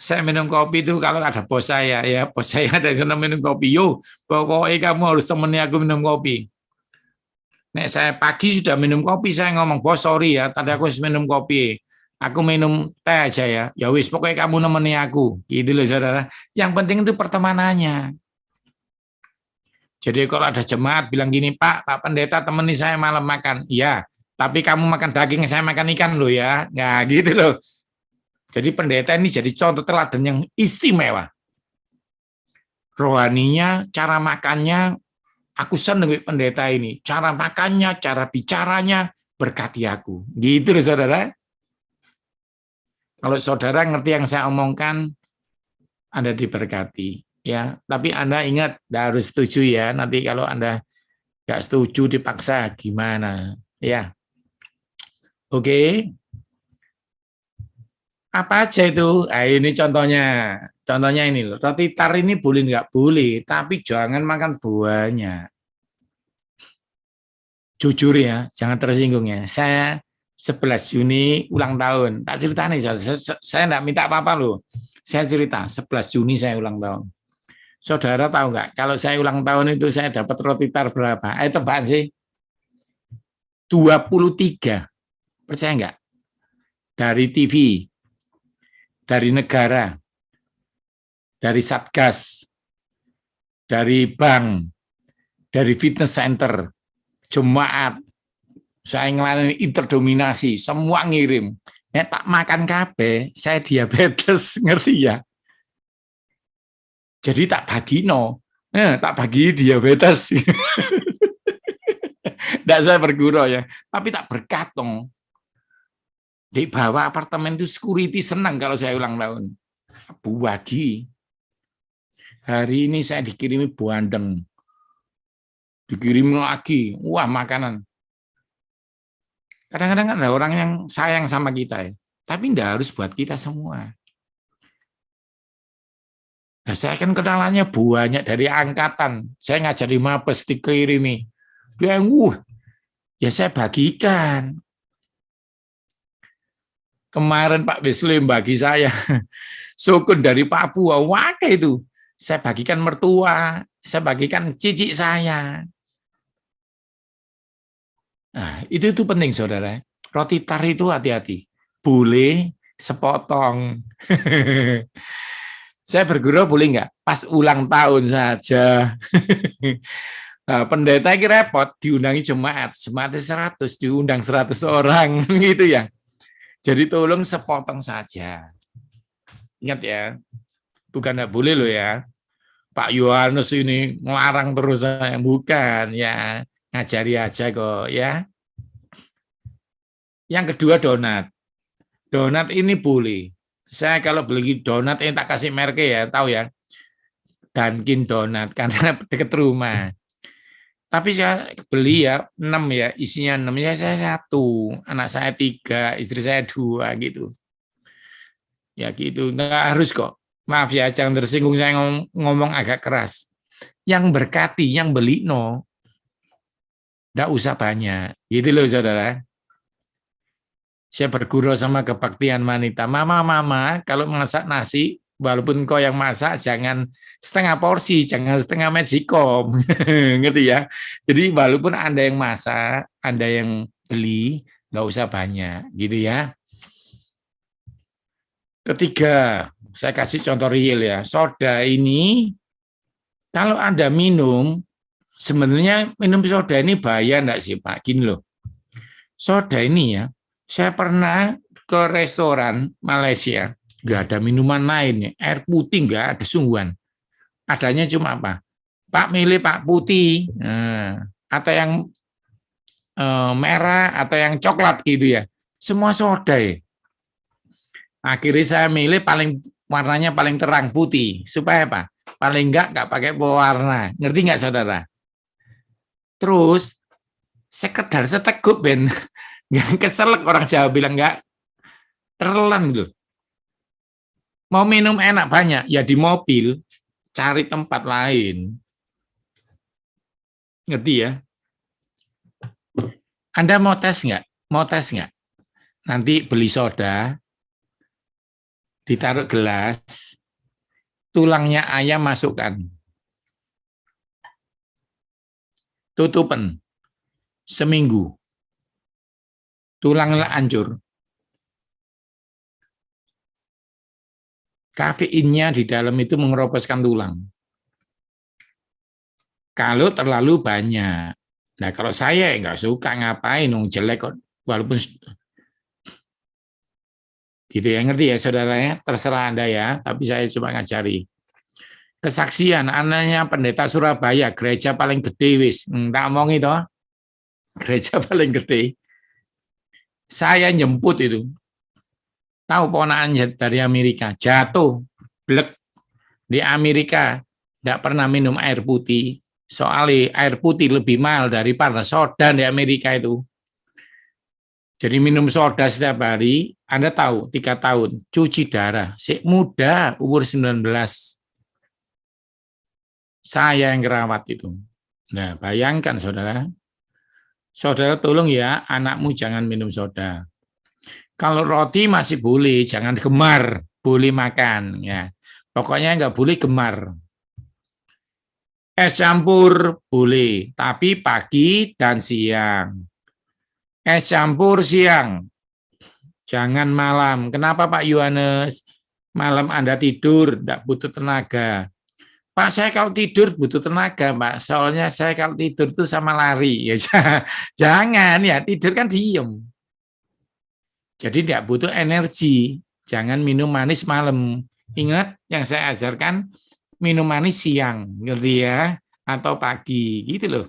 Saya minum kopi itu kalau ada bos saya, ya bos saya ada yang minum kopi. Yo, pokoknya kamu harus temani aku minum kopi. Nek saya pagi sudah minum kopi, saya ngomong, bos sorry ya, tadi aku harus minum kopi. Aku minum teh aja ya. Ya wis, pokoknya kamu nemeni aku. Gitu loh saudara. Yang penting itu pertemanannya. Jadi kalau ada jemaat bilang gini, Pak Pendeta temani saya malam makan. Iya, tapi kamu makan daging, saya makan ikan loh ya. Nah gitu loh. Jadi pendeta ini jadi contoh teladan yang istimewa. Rohaninya, cara makannya, aku senang pendeta ini. Cara makannya, cara bicaranya, berkati aku. Gitu loh saudara. Kalau saudara ngerti yang saya omongkan, Anda diberkati. Ya, tapi Anda ingat, tidak harus setuju ya. Nanti kalau Anda nggak setuju dipaksa gimana? Ya, oke. Apa aja itu? Nah, ini contohnya. Contohnya ini loh. Roti tar ini boleh nggak boleh, tapi jangan makan buahnya. Jujur ya, jangan tersinggung ya. Saya 11 Juni ulang tahun. Tak cerita nih, saya enggak minta apa-apa loh. Saya cerita, 11 Juni saya ulang tahun. Saudara tahu nggak, kalau saya ulang tahun itu saya dapat roti tar berapa? Tebak sih. 23. Percaya nggak? Dari TV, dari negara, dari Satgas, dari bank, dari fitness center, jemaat, saya ngelayani interdominasi, semua ngirim. Tak makan kabeh, saya diabetes, ngerti ya? Jadi tak bagi tak bagi diabetes. Tidak saya bergurau ya, tapi tak berkat dong. Di bawah apartemen itu security senang kalau saya ulang tahun. Bagi. Hari ini saya dikirimi bandeng. Dikirim lagi, wah makanan. Kadang-kadang ada orang yang sayang sama kita ya, tapi tidak harus buat kita semua. Nah, saya kan kenalannya banyak dari angkatan. Saya ngajari mapes dikirimi. Dia ya saya bagikan. Kemarin Pak Bislim bagi saya sukun dari Papua, wah itu. Saya bagikan mertua, saya bagikan cicik saya. Nah, itu penting saudara. Roti tar itu hati-hati. Boleh sepotong. Saya bergurau boleh nggak? Pas ulang tahun saja. Nah, pendeta ini repot, diundangi jemaat. Jemaatnya 100, diundang 100 orang. Gitu ya. Jadi tolong sepotong saja. Ingat ya, bukan nggak boleh loh ya. Pak Yohanes ini ngelarang terus saya. Bukan ya. Ngajari aja kok ya. Yang kedua donat. Donat ini boleh. Saya kalau beli donat ini tak kasih merek ya, tahu ya. Dunkin Donat karena dekat rumah. Tapi saya beli ya 6 ya, isinya 6 ya, saya 1, anak saya 3, istri saya 2 gitu. Ya gitu, nggak harus kok. Maaf ya, jangan tersinggung saya ngomong agak keras. Yang berkati, yang beli nggak usah banyak. Gitu loh saudara. Saya bergurau sama kebaktian wanita. Mama, kalau masak nasi, walaupun kau yang masak, jangan setengah porsi, jangan setengah magicom. Ngerti ya? Jadi walaupun Anda yang masak, Anda yang beli, nggak usah banyak. Gitu ya. Ketiga, saya kasih contoh real ya. Soda ini, kalau Anda minum, sebenarnya minum soda ini bahaya enggak sih Pak? Gini loh. Soda ini ya, saya pernah ke restoran Malaysia, nggak ada minuman lain, air putih nggak ada sungguhan. Adanya cuma apa? Pak milih Pak putih, atau yang merah, atau yang coklat gitu ya. Semua soda ya. Akhirnya saya milih warnanya paling terang putih, supaya apa? Paling nggak pakai pewarna. Ngerti nggak saudara? Terus sekedar seteguk Ben. Nggak keselak orang Jawa bilang nggak tertelan gitu. Mau minum enak banyak, ya di mobil, cari tempat lain. Ngerti ya? Anda mau tes nggak? Mau tes nggak? Nanti beli soda, ditaruh gelas, tulangnya ayam masukkan. Tutupan. Seminggu. Tulangnya hancur. Kafeinnya di dalam itu mengeroposkan tulang. Kalau terlalu banyak. Nah, kalau saya nggak suka ngapain, jelek kok. Walaupun gitu ya, ngerti ya saudara ya, terserah Anda ya, tapi saya cuma ngajari. Kesaksian, anaknya pendeta Surabaya, gereja paling gede wis. Tak omong itu, gereja paling gede. Saya jemput itu. Tahu ponakan dari Amerika, jatuh, blek. Di Amerika tidak pernah minum air putih. Soalnya air putih lebih mahal daripada soda di Amerika itu. Jadi minum soda setiap hari, Anda tahu 3 tahun, cuci darah. Si muda, umur 19. Saya yang kerawat itu. Nah, bayangkan saudara. Saudara tolong ya, anakmu jangan minum soda. Kalau roti masih boleh, jangan gemar, boleh makan ya. Pokoknya nggak boleh gemar. Es campur boleh, tapi pagi dan siang. Es campur siang, jangan malam. Kenapa Pak Yohanes? Malam Anda tidur, tidak butuh tenaga. Pak, saya kalau tidur butuh tenaga, Pak. Soalnya saya kalau tidur itu sama lari. Ya, jangan ya, tidur kan diem. Jadi tidak butuh energi. Jangan minum manis malam. Ingat yang saya ajarkan, minum manis siang, ngerti ya? Atau pagi, gitu loh.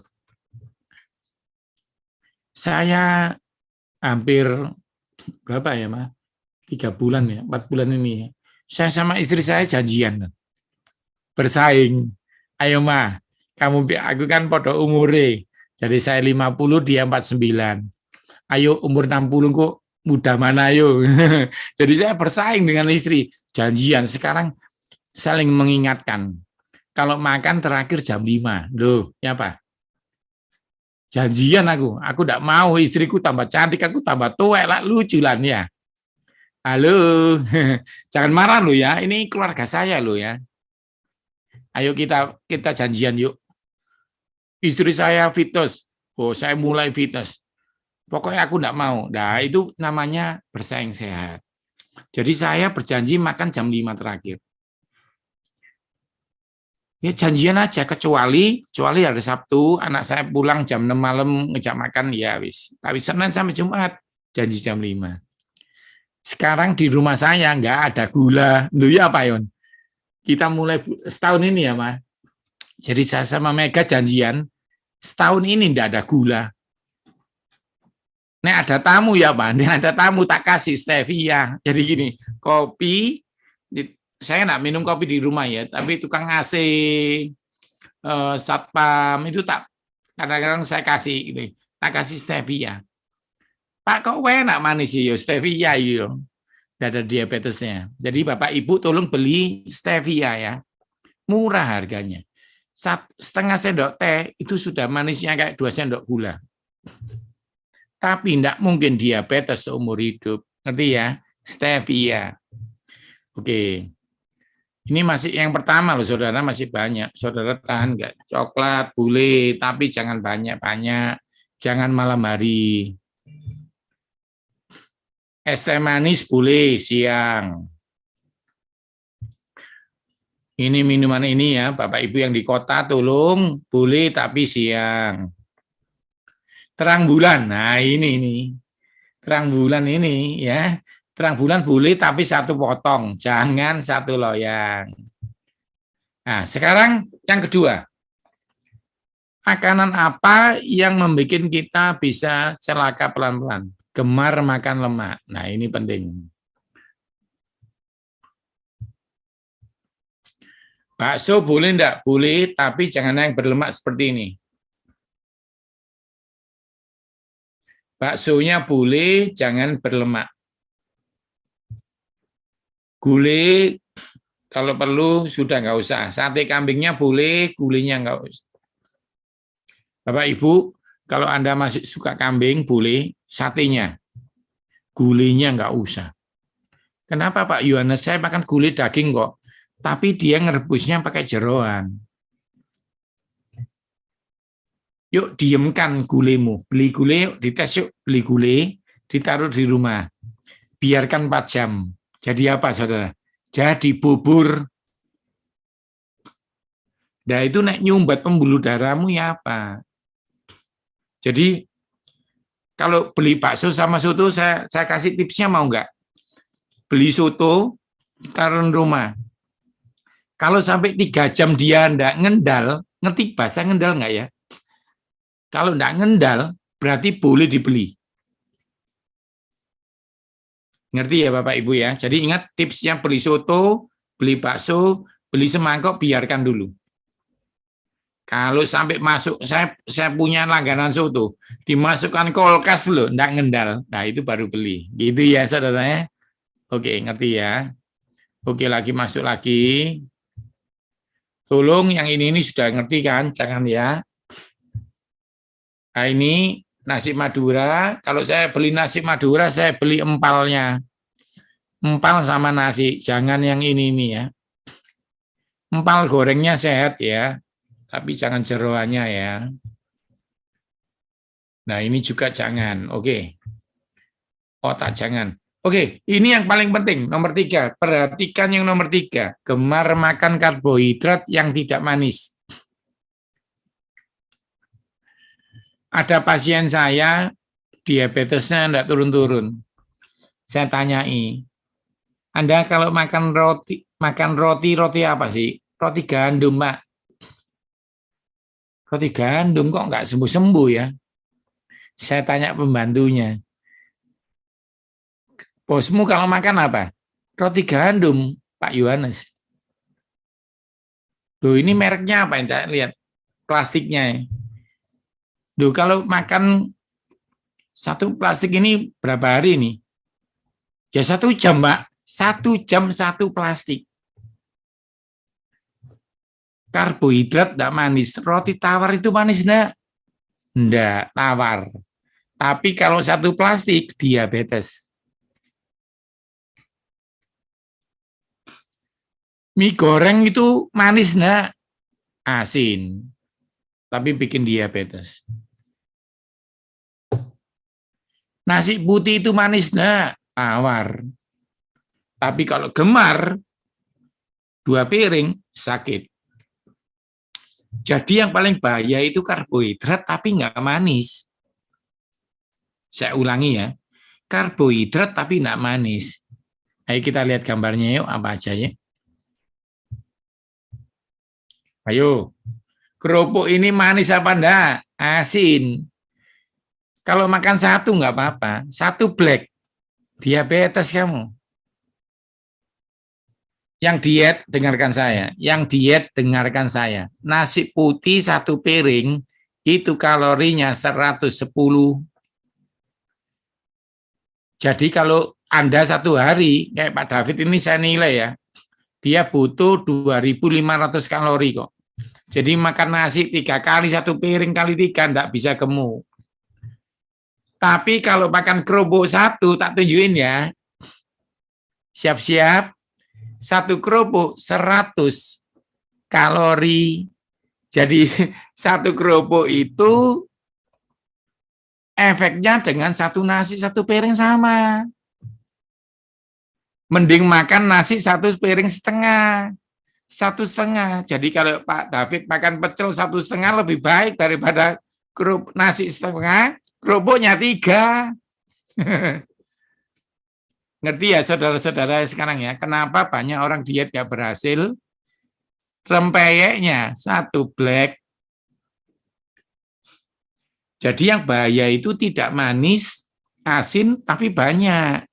Saya hampir berapa ya, Mas? 3 bulan ya, 4 bulan ini. Saya sama istri saya janjian. Bersaing. Ayo, Ma, kamu aku kan pada umure. Jadi saya 50, dia 49. Ayo umur 60 kok muda mana ayo. Jadi saya bersaing dengan istri, janjian. Sekarang saling mengingatkan. Kalau makan terakhir jam 5. Loh, ya Pak? Janjian aku tidak mau istriku tambah cantik, aku tambah tua, lah lucu lah ya. Halo, jangan marah lo ya, ini keluarga saya lo ya. Ayo kita janjian yuk. Istri saya fitness, oh saya mulai fitness. Pokoknya aku enggak mau. Nah, itu namanya bersaing sehat. Jadi saya berjanji makan jam 5 terakhir. Ya janjian aja, kecuali hari Sabtu, anak saya pulang jam 6 malam ngejak makan, ya wis. Tapi Senin sampai Jumat, janji jam 5. Sekarang di rumah saya enggak ada gula. Loh ya Pak Yon? Kita mulai setahun ini ya, Mas. Jadi saya sama Mega janjian, setahun ini enggak ada gula. Nek ada tamu ya Pak, nek ada tamu tak kasih stevia. Jadi gini, kopi, saya nggak minum kopi di rumah ya, tapi tukang AC, satpam itu tak kadang-kadang saya kasih gitu, tak kasih stevia. Pak kok enak manis ya stevia yo, tidak ada diabetesnya. Jadi Bapak Ibu tolong beli stevia ya, murah harganya. 1,5 sendok teh itu sudah manisnya kayak 2 sendok gula. Tapi tidak mungkin diabetes seumur hidup, ngerti ya? Stevia. Oke. Ini masih yang pertama loh, saudara, masih banyak. Saudara tahan nggak? Coklat boleh, tapi jangan banyak-banyak. Jangan malam hari. Es teh manis boleh siang. Ini minuman ini ya, Bapak Ibu yang di kota tolong boleh tapi siang. Terang bulan, nah ini. Terang bulan ini ya. Terang bulan boleh tapi 1 potong, jangan 1 loyang. Nah, sekarang yang kedua. Makanan apa yang membuat kita bisa celaka pelan-pelan? Gemar makan lemak. Nah, ini penting. Bakso boleh enggak? Boleh, tapi jangan yang berlemak seperti ini. Baksonya boleh, jangan berlemak. Gulai, kalau perlu sudah nggak usah. Sate kambingnya boleh, gulainya nggak usah. Bapak Ibu, kalau Anda masih suka kambing, boleh satenya. Gulainya nggak usah. Kenapa Pak Yohanes? Saya makan gulai daging kok. Tapi dia ngerebusnya pakai jeroan. Yuk diemkan gulaimu. Beli gulai, dites yuk. Beli gulai, ditaruh di rumah. Biarkan 4 jam. Jadi apa, saudara? Jadi bubur. Nah, itu nek nyumbat pembuluh darahmu ya apa? Jadi, kalau beli bakso sama soto, saya kasih tipsnya mau enggak? Beli soto, taruh di rumah. Kalau sampai 3 jam dia enggak ngendal, ngerti bahasa ngendal enggak ya? Kalau enggak ngendal, berarti boleh dibeli. Ngerti ya Bapak Ibu ya? Jadi ingat tipsnya beli soto, beli bakso, beli semangkok biarkan dulu. Kalau sampai masuk, saya punya langganan soto, dimasukkan kulkas loh, enggak ngendal. Nah, itu baru beli. Gitu ya, saudaranya. Oke, ngerti ya. Oke, lagi masuk lagi. Tolong yang ini sudah ngerti kan? Jangan ya. Nah, ini nasi Madura. Kalau saya beli nasi Madura, saya beli empalnya. Empal sama nasi, jangan yang ini ya. Empal gorengnya sehat ya. Tapi jangan jeroannya ya. Nah, ini juga jangan. Oke. Otak jangan. Oke, ini yang paling penting. Nomor 3. Perhatikan yang nomor 3. Gemar makan karbohidrat yang tidak manis. Ada pasien saya, diabetesnya tidak turun-turun. Saya tanyai, Anda kalau makan roti apa sih? Roti gandum, Pak. Roti gandum kok nggak sembuh-sembuh ya? Saya tanya pembantunya, bosmu kalau makan apa? Roti gandum, Pak Yohanes. Loh, ini mereknya apa? Anda lihat plastiknya. Loh, kalau makan satu plastik ini berapa hari nih? Ya 1 jam, Pak. 1 jam 1 plastik. Karbohidrat tidak manis. Roti tawar itu manis enggak? Enggak, tawar. Tapi kalau 1 plastik, diabetes. Mie goreng itu manis enggak? Asin. Tapi bikin diabetes. Nasi putih itu manis enggak? Tawar. Tapi kalau gemar, 2 piring, sakit. Jadi yang paling bahaya itu karbohidrat tapi nggak manis. Saya ulangi ya, karbohidrat tapi nggak manis. Ayo kita lihat gambarnya yuk, apa aja ya. Ayo, kerupuk ini manis apa enggak? Asin. Kalau makan 1 nggak apa-apa, 1 black, diabetes kamu. Yang diet, dengarkan saya. Yang diet, dengarkan saya. Nasi putih 1 piring, itu kalorinya 110. Jadi kalau Anda 1 hari, kayak Pak David ini saya nilai ya, dia butuh 2.500 kalori kok. Jadi makan nasi 3 kali 1 piring kali 3, enggak bisa gemuk. Tapi kalau makan kerupuk 1, tak tunjukin ya. Siap-siap. 1 kerupuk 100 kalori. Jadi 1 kerupuk itu efeknya dengan 1 nasi 1 piring sama. Mending makan nasi 1 piring setengah. 1,5. Jadi kalau Pak David makan pecel 1,5 lebih baik daripada nasi setengah, kerupuknya 3. Ngerti ya saudara-saudara sekarang ya, kenapa banyak orang diet gak berhasil? Rempeyeknya 1 black. Jadi yang bahaya itu tidak manis, asin, tapi banyak.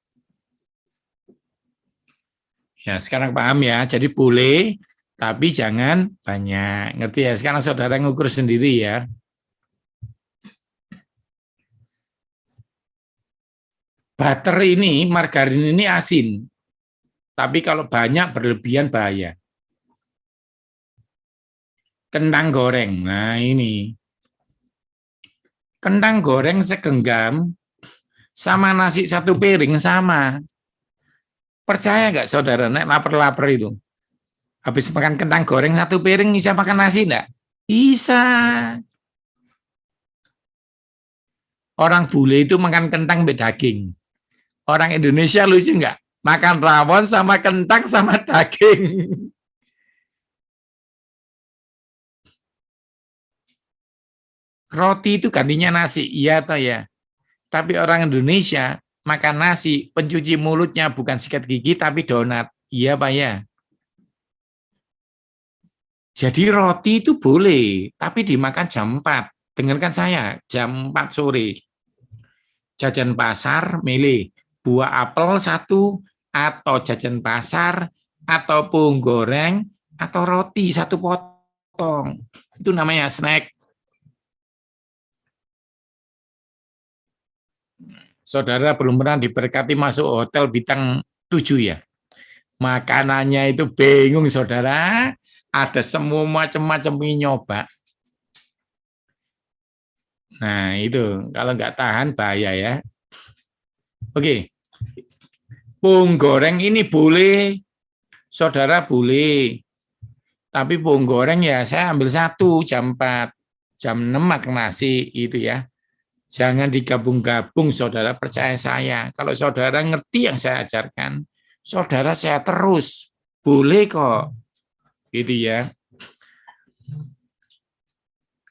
Ya sekarang paham ya, jadi boleh, tapi jangan banyak. Ngerti ya, sekarang saudara ngukur sendiri ya. Butter ini, margarin ini asin. Tapi kalau banyak berlebihan bahaya. Kentang goreng, nah ini. Kentang goreng segenggam sama nasi 1 piring sama. Percaya nggak saudara, nek lapar-lapar itu? Habis makan kentang goreng 1 piring bisa makan nasi enggak? Bisa. Orang bule itu makan kentang beda daging. Orang Indonesia lucu enggak? Makan rawon sama kentang sama daging. Roti itu gantinya nasi, iya atau ya? Tapi orang Indonesia makan nasi, pencuci mulutnya bukan sikat gigi tapi donat. Iya Pak ya? Jadi roti itu boleh, tapi dimakan jam 4. Dengarkan saya, jam 4 sore. Jajan pasar, milih buah apel 1, atau jajan pasar, atau pung goreng, atau roti satu potong. Itu namanya snack. Saudara belum pernah diberkati masuk hotel bintang 7 ya. Makanannya itu bingung saudara. Ada semua macam-macam nyoba. Nah itu kalau nggak tahan bahaya ya. Oke. Pung goreng ini boleh. Saudara boleh. Tapi pung goreng ya saya ambil 1 jam 4. Jam 6 makan nasi itu ya. Jangan digabung-gabung, saudara, percaya saya. Kalau saudara ngerti yang saya ajarkan, saudara saya terus. Boleh kok. Gitu ya.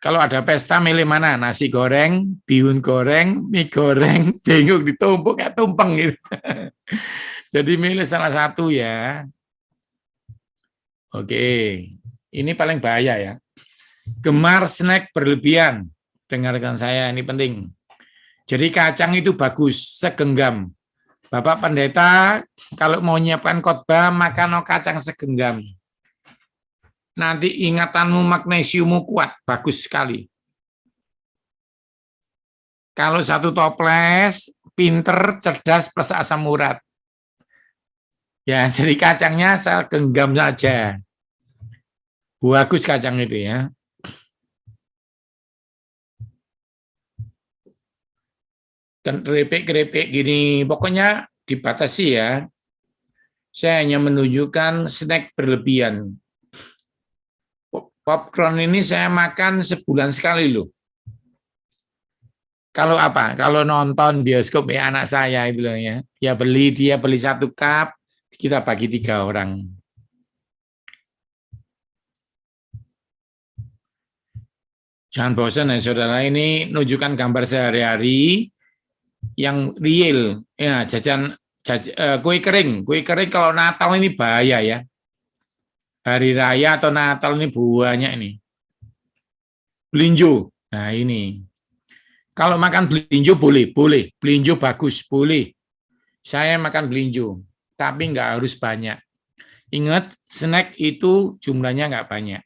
Kalau ada pesta milih mana? Nasi goreng, bihun goreng, mie goreng, bingung ditumpuk kayak tumpeng gitu. Jadi milih salah satu ya. Oke. Ini paling bahaya ya. Gemar snack berlebihan. Dengarkan saya, ini penting. Jadi kacang itu bagus, segenggam. Bapak pendeta, kalau mau nyiapkan khotbah, makan kacang segenggam. Nanti ingatanmu, magnesiummu kuat, bagus sekali. Kalau 1 toples, pinter, cerdas, plus asam urat. Ya, jadi kacangnya segenggam saja. Bagus kacang itu ya. Keripik-keripik gini, pokoknya dibatasi ya. Saya hanya menunjukkan snack berlebihan. Popcorn ini saya makan sebulan sekali loh. Kalau apa? Kalau nonton bioskop ya anak saya itu loh ya. Ya dia beli 1 cup, kita bagi 3 orang. Jangan bosan ya saudara, ini menunjukkan gambar sehari-hari yang real ya. Kue kering kalau Natal ini bahaya ya. Hari raya atau Natal ini banyak ini. Belinjo. Nah ini. Kalau makan belinjo boleh. Belinjo bagus, boleh. Saya makan belinjo, tapi nggak harus banyak. Ingat, snack itu jumlahnya nggak banyak.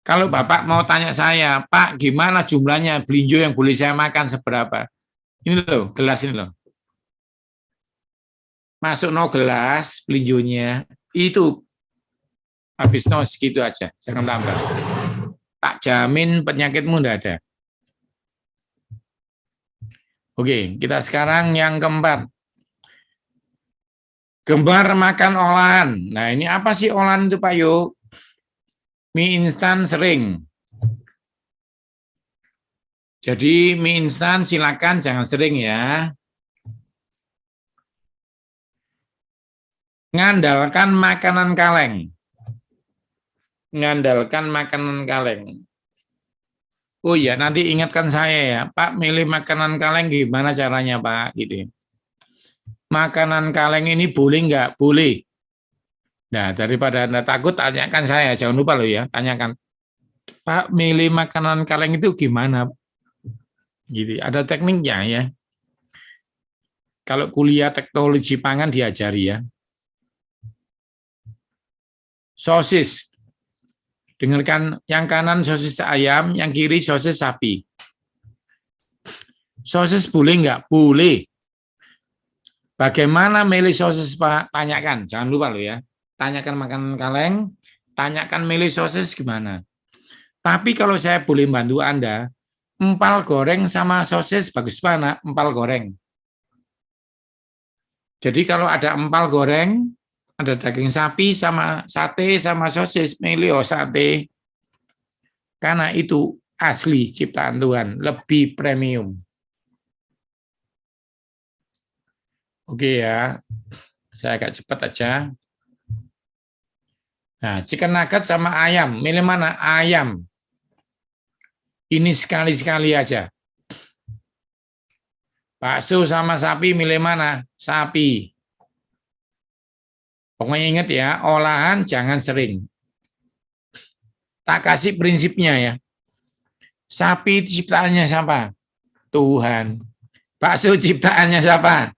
Kalau Bapak mau tanya saya, Pak, gimana jumlahnya belinjo yang boleh saya makan seberapa? Ini loh, gelas ini loh. Masuk gelas belinjonya, itu habis segitu aja, jangan tambah. Tak jamin penyakitmu enggak ada. Oke, kita sekarang yang keempat. Gemar makan olahan. Nah, ini apa sih olahan itu Pak Yuk? Mie instan sering. Jadi mie instan silakan jangan sering ya. Ngandalkan makanan kaleng. Oh iya, nanti ingatkan saya ya, Pak, milih makanan kaleng gimana caranya Pak? Gitu. Makanan kaleng ini boleh nggak? Boleh. Nah, daripada Anda takut, tanyakan saya, jangan lupa loh ya, tanyakan. Pak, milih makanan kaleng itu gimana? Gitu. Ada tekniknya ya. Kalau kuliah teknologi pangan diajari ya. Sosis. Dengarkan, yang kanan sosis ayam, yang kiri sosis sapi. Sosis boleh nggak? Boleh. Bagaimana milih sosis Pak? Tanyakan, jangan lupa loh ya. Tanyakan makanan kaleng, tanyakan milih sosis gimana. Tapi kalau saya boleh bantu Anda, empal goreng sama sosis bagus mana? Empal goreng. Jadi kalau ada empal goreng, ada daging sapi sama sate sama sosis, milih sate. Karena itu asli ciptaan Tuhan, lebih premium. Oke ya, saya agak cepat aja. Nah, chicken nugget sama ayam, milih mana? Ayam. Ini sekali-sekali aja. Bakso sama sapi, milih mana? Sapi. Pokoknya ingat ya, olahan jangan sering. Tak kasih prinsipnya ya. Sapi ciptaannya siapa? Tuhan. Bakso ciptaannya siapa?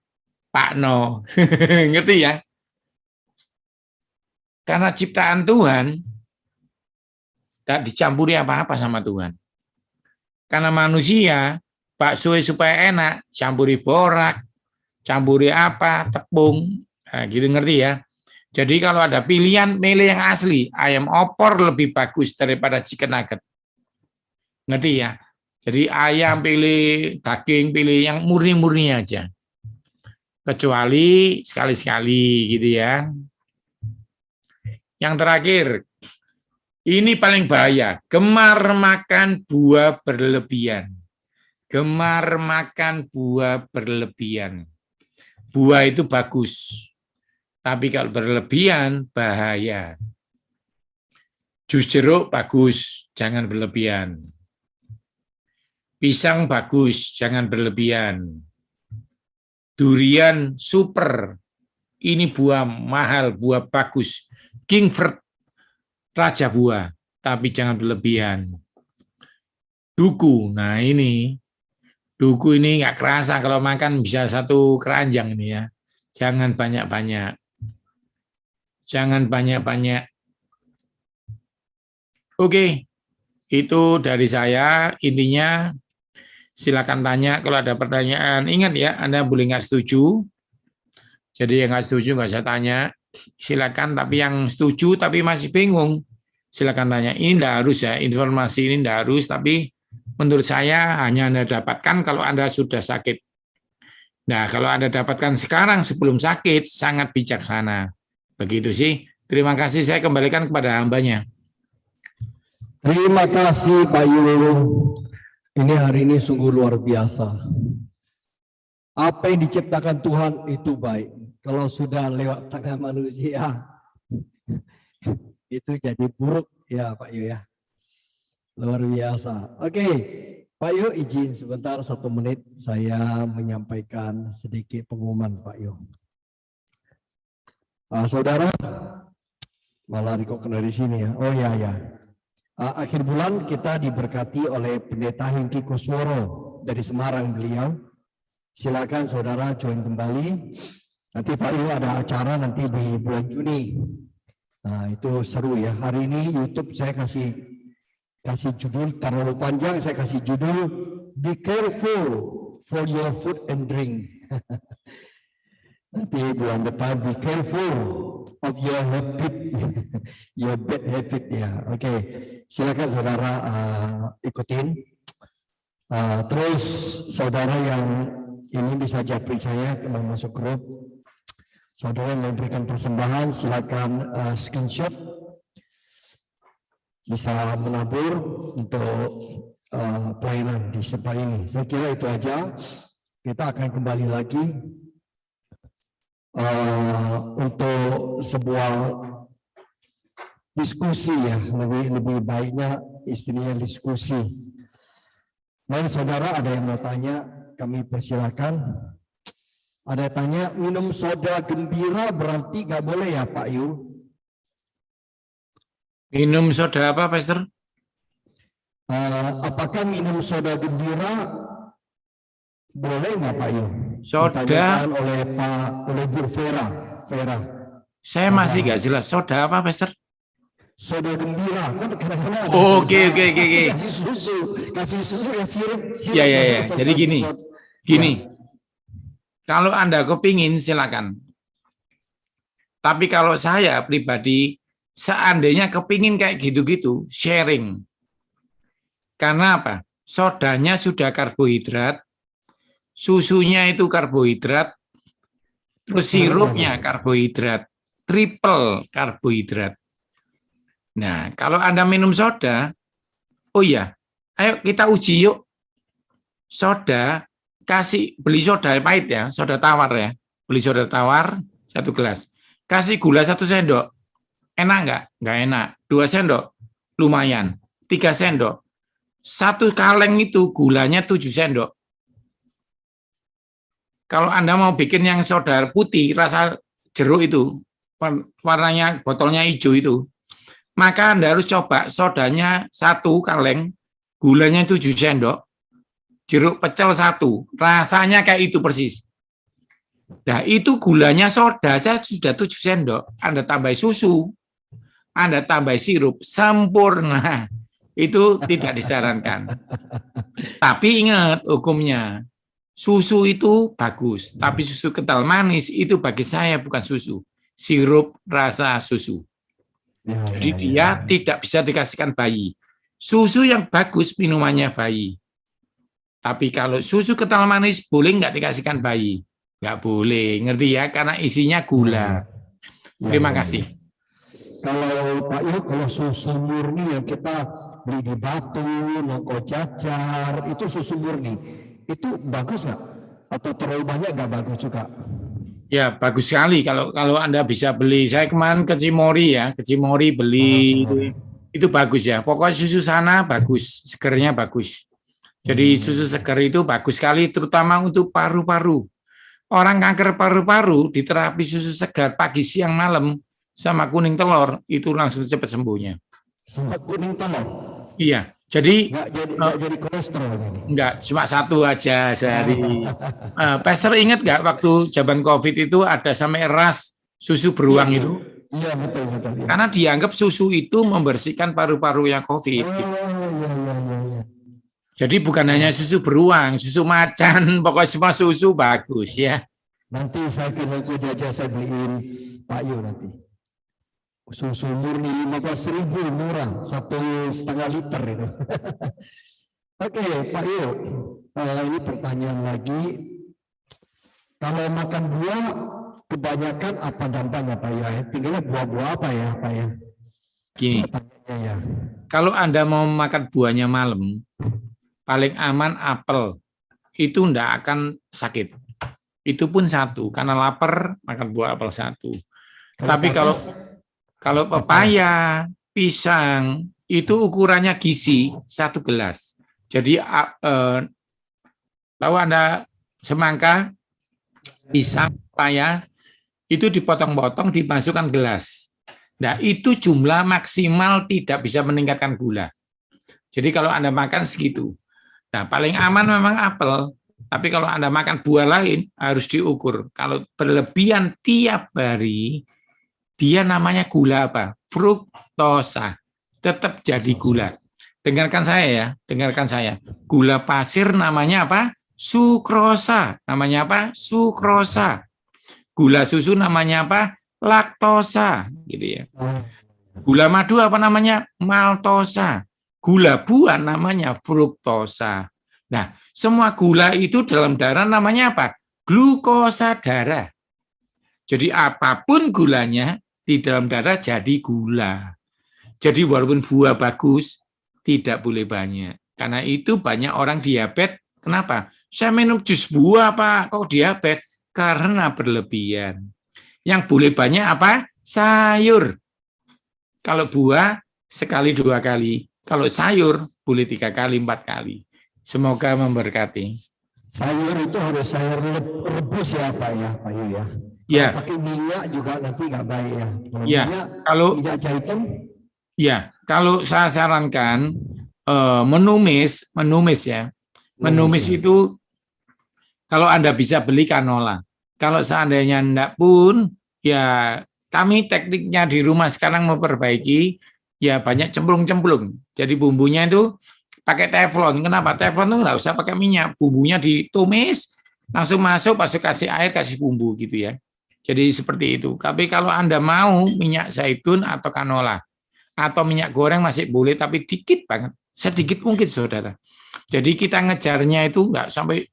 Pak No. Ngerti ya? Karena ciptaan Tuhan, tak dicampuri apa-apa sama Tuhan. Karena manusia, bakso supaya enak, campuri borak, campuri apa, tepung, nah, gitu ngerti ya. Jadi kalau ada pilihan, milih yang asli. Ayam opor lebih bagus daripada chicken nugget. Ngerti ya? Jadi ayam pilih, daging pilih yang murni-murni aja. Kecuali sekali-sekali gitu ya. Yang terakhir, ini paling bahaya, gemar makan buah berlebihan. Gemar makan buah berlebihan. Buah itu bagus, tapi kalau berlebihan bahaya. Jus jeruk bagus, jangan berlebihan. Pisang bagus, jangan berlebihan. Durian super, ini buah mahal, buah bagus. King fruit, raja buah, tapi jangan berlebihan. Duku, nah ini, duku ini nggak kerasa kalau makan bisa satu keranjang ini ya. Jangan banyak-banyak. Jangan banyak-banyak. Oke, itu dari saya. Intinya silakan tanya kalau ada pertanyaan. Ingat ya, Anda boleh nggak setuju. Jadi yang nggak setuju nggak usah tanya. Silakan, tapi yang setuju tapi masih bingung, silakan tanya. Ini tidak harus ya, informasi ini tidak harus, tapi menurut saya hanya Anda dapatkan kalau Anda sudah sakit. Nah, kalau Anda dapatkan sekarang sebelum sakit, sangat bijaksana. Begitu sih. Terima kasih, saya kembalikan kepada hambanya. Terima kasih Pak Yu. Ini hari ini sungguh luar biasa. Apa yang diciptakan Tuhan itu baik. Kalau sudah lewat tangan manusia, itu jadi buruk ya Pak Yu ya. Luar biasa. Oke, Pak Yu izin sebentar 1 menit saya menyampaikan sedikit pengumuman Pak Yu. Saudara, malah kok kena di sini ya. Oh ya ya. Akhir bulan kita diberkati oleh Pendeta Hengki Kusworo dari Semarang beliau. Silakan saudara join kembali. Nanti Pak Yu ada acara nanti di bulan Juni. Nah itu seru ya. Hari ini YouTube saya kasih judul terlalu panjang. Saya kasih judul Be Careful for Your Food and Drink. Nanti bulan depan be careful of your habit, your bad habit ya. Oke, silakan saudara ikutin. Terus saudara yang ini bisa japri saya kalau masuk grup. Saudara yang memberikan persembahan silakan screenshot. Bisa menabur untuk pelayanan di sebelah ini. Saya kira itu aja. Kita akan kembali lagi untuk sebuah diskusi ya, lebih baiknya istilahnya diskusi. Mari saudara ada yang mau tanya, kami persilakan. Ada yang tanya, minum soda gembira berarti nggak boleh ya Pak Yu? Minum soda apa, Pastor? Apakah minum soda gembira boleh nggak Pak Yu? Soda oleh Bu Vera. Saya masih nggak jelas. Soda apa, Pastor? Soda gembira kan kadang-kadang ada. Oke. Kasih susu ya sirup. Ya. Jadi gini. Kalau Anda kepingin silakan. Tapi kalau saya pribadi seandainya kepingin kayak gitu-gitu, sharing. Karena apa? Sodanya sudah karbohidrat. Susunya itu karbohidrat, terus sirupnya karbohidrat, triple karbohidrat. Nah, kalau Anda minum soda, oh iya, ayo kita uji yuk. Soda, beli soda pahit ya, soda tawar ya. Beli soda tawar, 1 gelas. Kasih gula 1 sendok. Enak nggak? Nggak enak. 2 sendok, lumayan. 3 sendok. 1 kaleng itu gulanya 7 sendok. Kalau Anda mau bikin yang soda putih, rasa jeruk itu, warnanya botolnya hijau itu, maka Anda harus coba sodanya 1 kaleng, gulanya 7 sendok, jeruk pecel 1, rasanya kayak itu persis. Nah itu gulanya soda saja sudah 7 sendok, Anda tambah susu, Anda tambah sirup, sempurna. Itu tidak disarankan. Tapi ingat hukumnya, susu itu bagus, tapi susu kental manis itu bagi saya bukan susu, sirup rasa susu. Jadi dia tidak bisa dikasihkan bayi. Susu yang bagus minumannya bayi. Tapi kalau susu kental manis boleh nggak dikasihkan bayi? Nggak boleh, ngerti ya? Karena isinya gula. Terima kasih. Kalau Pak Yo, kalau susu murni yang kita beli di Batu, Nongko Cacar, itu susu murni, itu bagus nggak? Atau terlalu banyak nggak bagus juga? Ya, bagus sekali kalau Anda bisa beli. Saya kemarin ke Cimory ya, ke Cimory beli, itu bagus ya. Pokoknya susu sana bagus, segernya bagus. Jadi susu seger itu bagus sekali, terutama untuk paru-paru. Orang kanker paru-paru diterapi susu segar pagi, siang, malam, sama kuning telur, itu langsung cepat sembuhnya. Sama kuning telur? Iya, jadi nggak jadi kolesterol ini. Enggak, cuma satu aja sehari. Pastor ingat nggak waktu zaman COVID itu ada sampai ras susu beruang itu? Iya, betul. Ya. Karena dianggap susu itu membersihkan paru-parunya COVID. Iya. Jadi bukan hanya susu beruang, susu macan, pokoknya semua susu bagus ya. Nanti saya kirim aja, saya beliin Pak Yu nanti. Susu murni 15.000 murah, 1,5 liter itu. Oke, Pak Yu, ini pertanyaan lagi. Kalau makan buah, kebanyakan apa dampaknya Pak Yu? Tinggalnya buah-buah apa ya Pak ya? Gini, ya. Kalau Anda mau makan buahnya malam, paling aman apel, itu enggak akan sakit. Itu pun satu, karena lapar makan buah apel satu. Tapi kalau pepaya, pisang, itu ukurannya gizi 1 gelas. Jadi tahu Anda semangka, pisang, pepaya, itu dipotong-potong, dimasukkan gelas. Nah, itu jumlah maksimal tidak bisa meningkatkan gula. Jadi kalau Anda makan segitu. Nah, paling aman memang apel. Tapi kalau Anda makan buah lain, harus diukur. Kalau berlebihan tiap hari, dia namanya gula apa? Fruktosa. Tetap jadi gula. Dengarkan saya ya, dengarkan saya. Gula pasir namanya apa? Sukrosa. Namanya apa? Sukrosa. Gula susu namanya apa? Laktosa. Gitu ya. Gula madu apa namanya? Maltosa. Gula buah namanya fruktosa. Nah, semua gula itu dalam darah namanya apa? Glukosa darah. Jadi apapun gulanya di dalam darah jadi gula. Jadi walaupun buah bagus, tidak boleh banyak. Karena itu banyak orang diabetes. Kenapa? Saya minum jus buah, Pak. Kok diabetes? Karena berlebihan. Yang boleh banyak apa? Sayur. Kalau buah, sekali 2 kali. Kalau sayur, boleh 3 kali, 4 kali. Semoga memberkati. Sayur itu harus sayur rebus ya Pak ya, Pak Yu ya. Ya. Pakai minyak juga nanti nggak baik ya. Ya. Kalau minyak jahitan. Ya, kalau saya sarankan menumis ya. Menumis itu kalau Anda bisa beli canola. Kalau seandainya enggak pun, ya kami tekniknya di rumah sekarang memperbaiki, ya banyak cemplung-cemplung. Jadi bumbunya itu pakai teflon. Kenapa? Teflon itu nggak usah pakai minyak. Bumbunya ditumis, langsung masuk kasih air, kasih bumbu gitu ya. Jadi seperti itu. Tapi kalau Anda mau minyak zaitun atau canola, atau minyak goreng masih boleh, tapi dikit banget. Sedikit mungkin, saudara. Jadi kita ngejarnya itu nggak sampai,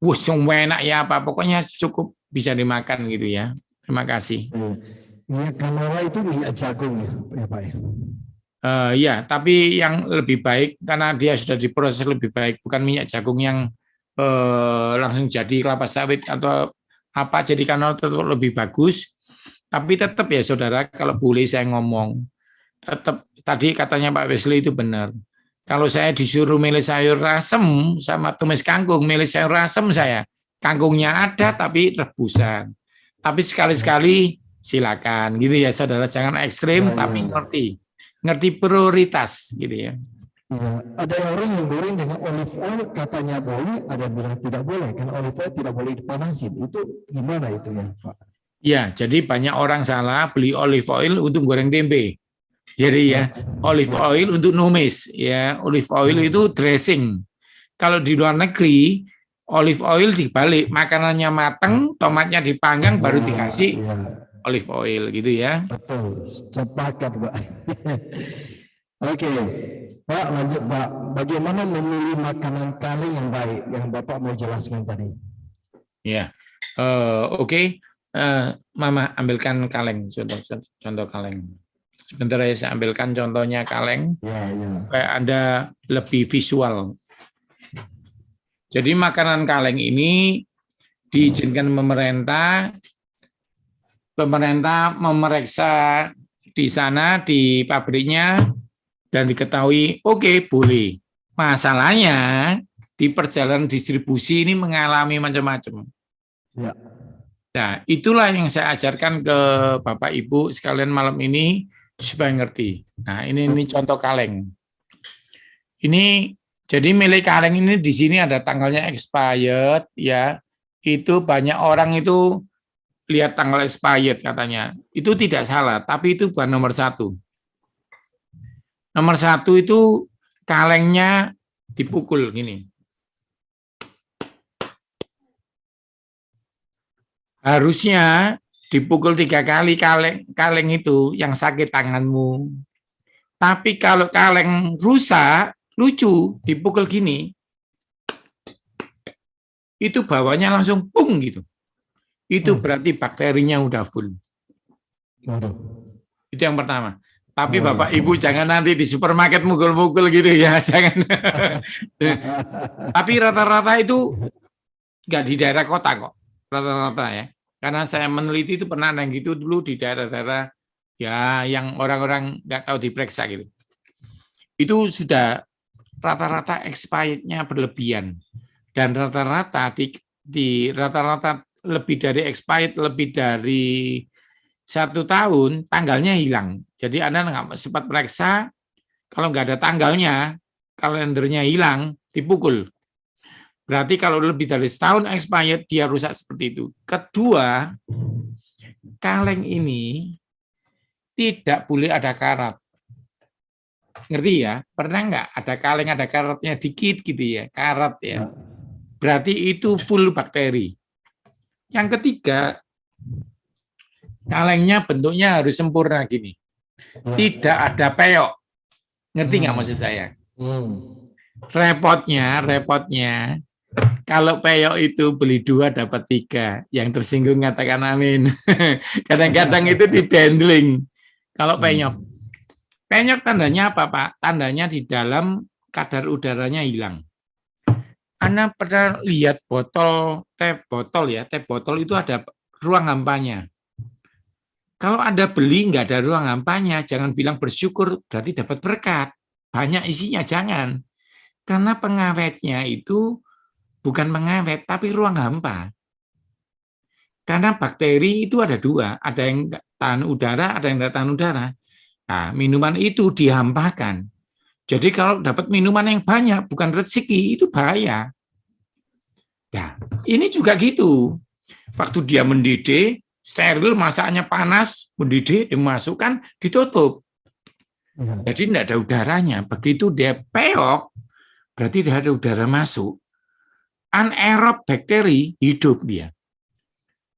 wah, semua enak ya apa. Pokoknya cukup bisa dimakan gitu ya. Terima kasih. Minyak canola itu minyak jagung ya Pak ya? Ya, tapi yang lebih baik karena dia sudah diproses lebih baik, bukan minyak jagung yang langsung jadi kelapa sawit atau apa, jadi canola tetap lebih bagus. Tapi tetap ya saudara, kalau boleh saya ngomong, tetap tadi katanya Pak Wesley itu benar. Kalau saya disuruh milih sayur rasem sama tumis kangkung, milih sayur rasem saya. Kangkungnya ada tapi rebusan. Tapi sekali-sekali silakan gitu ya saudara, jangan ekstrim tapi ngerti prioritas gitu ya. Ya, ada orang yang goreng dengan olive oil katanya boleh, ada yang bilang tidak boleh karena olive oil tidak boleh dipanasin. Itu gimana itu ya Pak? Ya, jadi banyak orang salah beli olive oil untuk goreng tempe. Jadi ya, olive oil untuk numis ya, olive oil itu dressing. Kalau di luar negeri, olive oil dibalik, makanannya mateng, tomatnya dipanggang baru dikasih Ya, olive oil gitu ya. betul, sepakat Pak. Oke, Pak lanjut Pak. Bagaimana memilih makanan kaleng yang baik yang Bapak mau jelaskan tadi? Ya, oke. Mama ambilkan kaleng, contoh kaleng. Sebentar ya, saya ambilkan contohnya kaleng, Ya, ya. supaya Anda lebih visual. Jadi makanan kaleng ini diizinkan pemerintah memeriksa di sana di pabriknya dan diketahui oke, boleh. Masalahnya di perjalanan distribusi ini mengalami macam-macam. Ya. Nah, itulah yang saya ajarkan ke Bapak Ibu sekalian malam ini supaya ngerti. Nah, ini contoh kaleng. Ini jadi milik kaleng ini di sini ada tanggalnya expired ya. Itu banyak orang itu lihat tanggal expired katanya. Itu tidak salah, tapi itu bukan nomor satu. Nomor satu itu kalengnya dipukul gini. Harusnya dipukul 3 kali kaleng itu yang sakit tanganmu. Tapi kalau kaleng rusak, lucu, dipukul gini, itu bawahnya langsung pung gitu. Itu berarti bakterinya udah full. Itu yang pertama. Tapi Bapak Ibu jangan nanti di supermarket mukul-mukul gitu ya, jangan. Tapi rata-rata itu nggak di daerah kota kok, rata-rata ya. Karena saya meneliti itu pernah yang gitu dulu di daerah-daerah ya yang orang-orang nggak tahu diperiksa gitu. Itu sudah rata-rata expirednya berlebihan dan rata-rata di rata-rata lebih dari expired lebih dari 1 tahun tanggalnya hilang. Jadi Anda nggak sempat periksa, kalau nggak ada tanggalnya, kalendernya hilang, dipukul. Berarti kalau lebih dari setahun expired, dia rusak seperti itu. Kedua, kaleng ini tidak boleh ada karat. Ngerti ya? Pernah nggak ada kaleng ada karatnya dikit gitu ya? Karat ya. Berarti itu full bakteri. Yang ketiga, kalengnya bentuknya harus sempurna gini. Tidak ada peyok. Ngerti nggak maksud saya? Repotnya, kalau peyok itu beli 2 dapat 3. Yang tersinggung katakan amin. Kadang-kadang itu dibandling. Kalau penyok tandanya apa Pak? Tandanya di dalam kadar udaranya hilang. Anda pernah lihat teh botol itu ada ruang hampanya. Kalau Anda beli nggak ada ruang hampanya, jangan bilang bersyukur berarti dapat berkat. Banyak isinya, jangan. Karena pengawetnya itu bukan pengawet, tapi ruang hampa. Karena bakteri itu ada 2, ada yang tahan udara, ada yang tidak tahan udara. Nah, minuman itu dihampakan. Jadi kalau dapat minuman yang banyak, bukan rezeki, itu bahaya. Nah, ini juga gitu. Waktu dia mendidih, steril, masaknya panas, mendidih, dimasukkan, ditutup. Jadi tidak ada udaranya. Begitu dia peok, berarti tidak ada udara masuk. Anaerob bakteri hidup dia.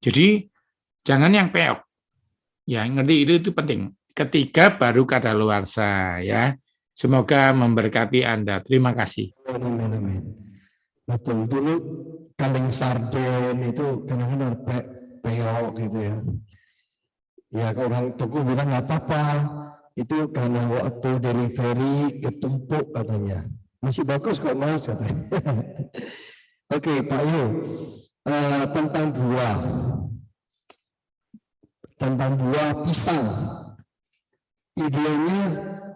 Jadi jangan yang peok. Ya, ngerti itu penting. Ketiga baru kadaluarsa ya. Semoga memberkati Anda. Terima kasih. Betul, dulu kaleng sarden itu kadang-kadang peok gitu ya. Ya orang toko bilang nggak apa-apa. Itu karena waktu delivery ketumpuk katanya. Masih bagus kok Mas. Oke Pak Yu, tentang buah pisang. Idealnya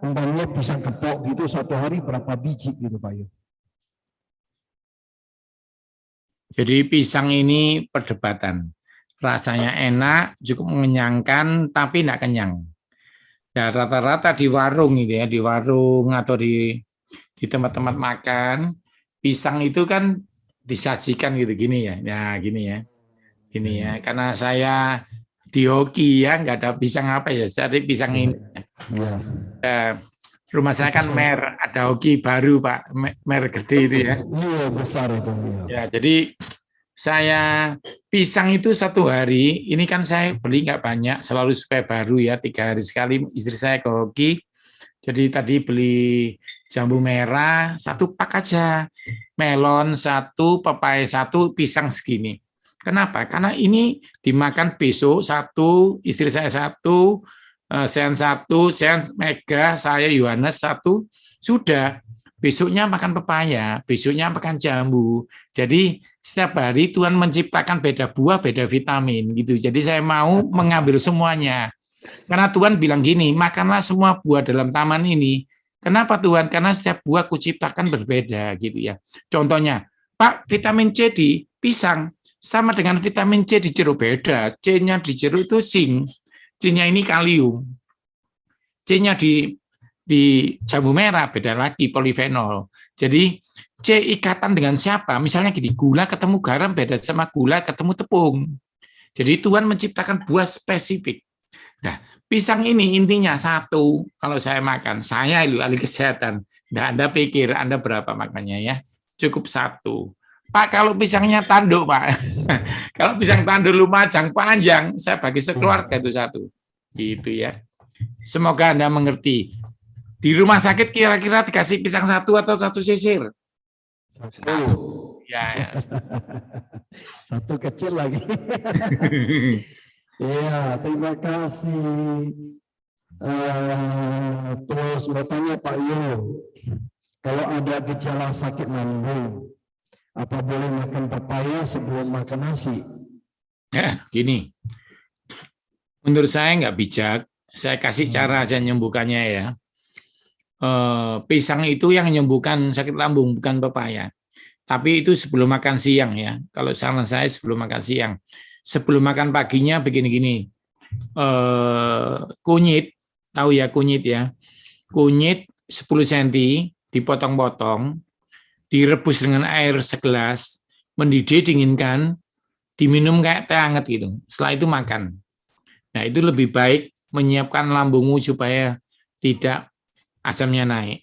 umpamanya pisang kepok gitu 1 hari berapa biji gitu Pak Yu? Jadi pisang ini perdebatan. Rasanya enak, cukup mengenyangkan, tapi tidak kenyang. Ya rata-rata di warung gitu ya, di warung atau di tempat-tempat makan, pisang itu kan disajikan gitu gini ya. Ya gini ya. Gini ya. Karena saya di hoki ya, nggak ada pisang apa ya, jadi pisang ini. Ya. Nah, rumah saya kan ada hoki baru Pak, mer gede itu ya. Iya, besar itu. Ya. Ya, jadi saya pisang itu 1 hari, ini kan saya beli nggak banyak, selalu supaya baru ya, 3 hari sekali istri saya ke hoki. Jadi tadi beli jambu merah 1 pak aja, melon 1, pepaya 1, pisang segini. Kenapa? Karena ini dimakan besok 1, istri saya 1, Sean 1, Sean Mega, saya Yohanes 1, sudah. Besoknya makan pepaya, besoknya makan jambu. Jadi setiap hari Tuhan menciptakan beda buah, beda vitamin gitu. Jadi saya mau mengambil semuanya. Karena Tuhan bilang gini, makanlah semua buah dalam taman ini. Kenapa Tuhan? Karena setiap buah kuciptakan berbeda gitu ya. Contohnya, Pak, vitamin C di pisang sama dengan vitamin C di jeruk beda. C-nya di jeruk itu zinc, C-nya ini kalium. C-nya di jambu merah beda lagi, polifenol. Jadi C ikatan dengan siapa? Misalnya gini, gula ketemu garam beda sama gula ketemu tepung. Jadi Tuhan menciptakan buah spesifik. Nah, pisang ini intinya 1, kalau saya makan, saya ahli kesehatan. Nggak Anda pikir Anda berapa makannya ya? Cukup 1. Pak, kalau pisangnya tanduk, Pak. Kalau pisang tanduk lumajang panjang, saya bagi sekeluarga itu 1. Gitu ya. Semoga Anda mengerti. Di rumah sakit kira-kira dikasih pisang 1 atau 1 sisir? 1. Ya. 1 kecil lagi. Iya, terima kasih. Terus mau tanya Pak Yo, kalau ada gejala sakit lambung, apa boleh makan pepaya sebelum makan nasi? Ya, gini. Menurut saya nggak bijak. Saya kasih cara aja menyembuhkannya ya. Pisang itu yang menyembuhkan sakit lambung, bukan pepaya. Tapi itu sebelum makan siang ya. Kalau saran saya sebelum makan siang. Sebelum makan paginya begini-gini. Kunyit, tahu ya kunyit ya. Kunyit 10 cm dipotong-potong, direbus dengan air segelas, mendidih, dinginkan, diminum kayak teh hangat gitu. Setelah itu makan. Nah, itu lebih baik menyiapkan lambungmu supaya tidak asamnya naik.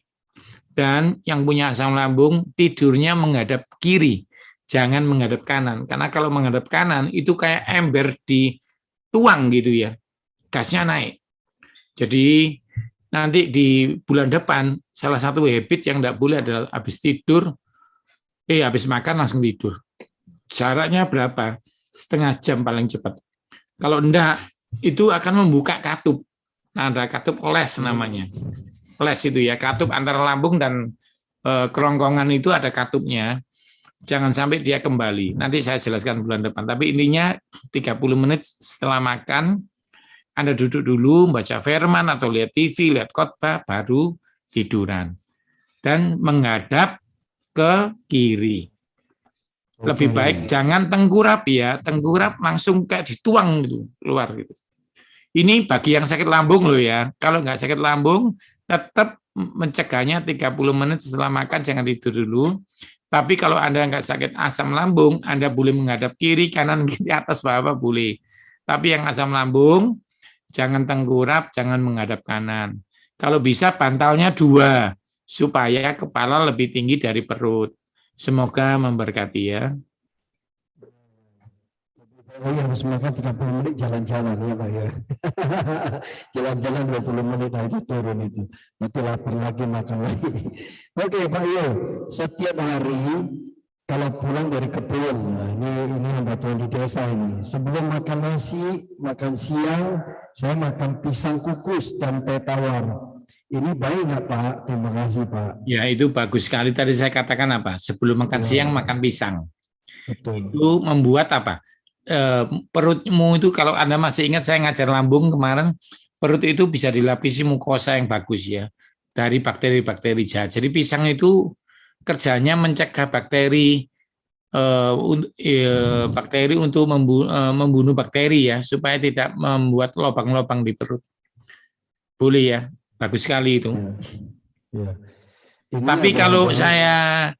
Dan yang punya asam lambung tidurnya menghadap kiri, jangan menghadap kanan. Karena kalau menghadap kanan itu kayak ember dituang gitu ya, gasnya naik. Jadi nanti di bulan depan salah satu habit yang tidak boleh adalah habis makan langsung tidur. Jaraknya berapa? Setengah jam paling cepat. Kalau enggak, itu akan membuka katup. Nah, ada katup les namanya. Les itu ya, katup antara lambung dan kerongkongan itu ada katupnya. Jangan sampai dia kembali. Nanti saya jelaskan bulan depan. Tapi intinya 30 menit setelah makan, Anda duduk dulu, baca firman atau lihat TV, lihat khotbah, baru tiduran. Dan menghadap ke kiri. Lebih baik jangan tengkurap ya, tengkurap langsung kayak dituang gitu, keluar gitu. Ini bagi yang sakit lambung loh ya. Kalau nggak sakit lambung, tetap mencegahnya 30 menit setelah makan, jangan tidur dulu. Tapi kalau Anda nggak sakit asam lambung, Anda boleh menghadap kiri, kanan, kiri, atas, bawah, boleh. Tapi yang asam lambung, jangan tengkurap, jangan menghadap kanan. Kalau bisa bantalnya 2, supaya kepala lebih tinggi dari perut. Semoga memberkati ya. Oh ya, harus makan 30 menit jalan-jalan ya Pak ya. Jalan-jalan 20 menit itu turun itu. Nanti lapar lagi makan lagi. Oke Pak Yo, setiap hari kalau pulang dari kebun, nah ini hamba Tuhan di desa ini. Sebelum makan nasi, makan siang, saya makan pisang kukus dan teh tawar. Ini baik nggak Pak? Terima kasih Pak. Ya itu bagus sekali. Tadi saya katakan apa? Sebelum makan siang makan pisang. Betul. Itu membuat apa? Perutmu itu kalau Anda masih ingat saya ngajar lambung kemarin, perut itu bisa dilapisi mukosa yang bagus ya dari bakteri-bakteri jahat. Jadi pisang itu kerjanya mencegah bakteri untuk membunuh bakteri ya supaya tidak membuat lubang-lubang di perut. Boleh ya, bagus sekali itu. Ya. Tapi kalau saya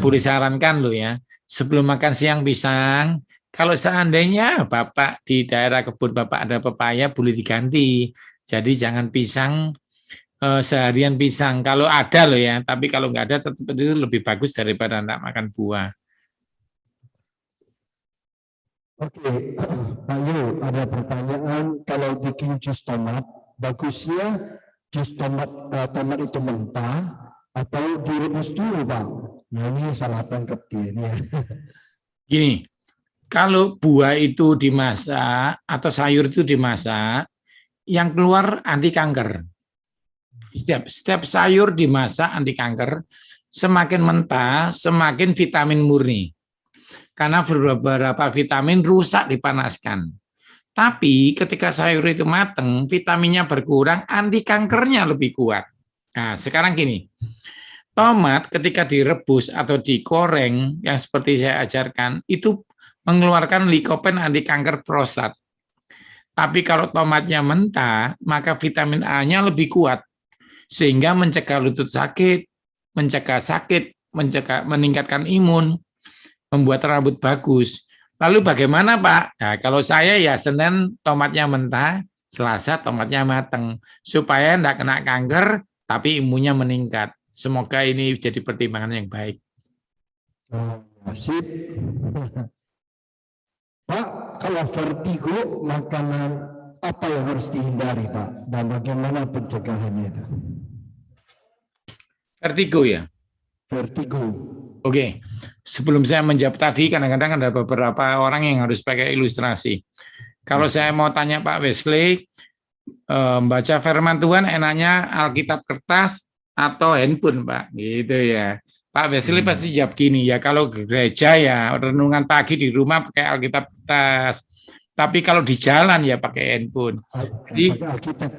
boleh sarankan loh ya, sebelum makan siang pisang, kalau seandainya Bapak di daerah kebun Bapak ada pepaya, boleh diganti. Jadi jangan pisang seharian pisang. Kalau ada loh ya, tapi kalau nggak ada tetap itu lebih bagus daripada tidak makan buah. Oke, Pak Yu, ada pertanyaan, kalau bikin jus tomat, bagusnya jus tomat itu mentah atau direbus dulu, Pak? Nah, ini salah tangkap dia ini ya. Gini, kalau buah itu dimasak atau sayur itu dimasak, yang keluar anti kanker. Setiap sayur dimasak anti kanker, semakin mentah, semakin vitamin murni. Karena beberapa vitamin rusak dipanaskan. Tapi ketika sayur itu mateng, vitaminnya berkurang, anti kankernya lebih kuat. Nah, sekarang gini, tomat ketika direbus atau digoreng, yang seperti saya ajarkan, itu mengeluarkan likopen anti kanker prostat. Tapi kalau tomatnya mentah, maka vitamin A-nya lebih kuat, sehingga mencegah lutut sakit, meningkatkan imun, membuat rambut bagus. Lalu bagaimana Pak? Nah, kalau saya ya Senin tomatnya mentah, Selasa tomatnya matang, supaya tidak kena kanker, tapi imunnya meningkat. Semoga ini jadi pertimbangan yang baik. Sip. Pak, kalau vertigo makanan apa yang harus dihindari Pak? Dan bagaimana pencegahannya itu? Vertigo ya? Vertigo. Oke, sebelum saya menjawab tadi, kadang-kadang ada beberapa orang yang harus pakai ilustrasi. Kalau saya mau tanya Pak Wesley, baca firman Tuhan enaknya Alkitab kertas atau handphone, Pak? Gitu ya. Pak Wesley pasti jawab gini, ya kalau gereja ya renungan pagi di rumah pakai Alkitab kertas. Tapi kalau di jalan ya pakai handphone. Jadi, Alkitab.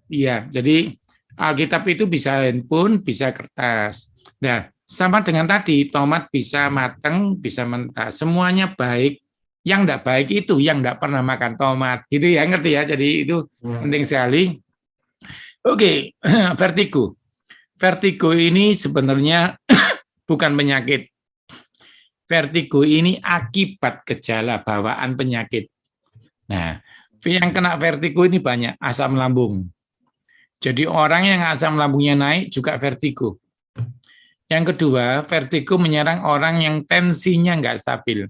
iya, jadi Alkitab itu bisa handphone, bisa kertas. Nah, sama dengan tadi, tomat bisa mateng, bisa mentah. Semuanya baik. Yang enggak baik itu yang enggak pernah makan tomat. Gitu ya, ngerti ya? Jadi itu penting sekali. Oke, vertigo. Vertigo ini sebenarnya bukan penyakit. Vertigo ini akibat gejala bawaan penyakit. Nah, yang kena vertigo ini banyak, asam lambung. Jadi orang yang asam lambungnya naik juga vertigo. Yang kedua, vertigo menyerang orang yang tensinya nggak stabil.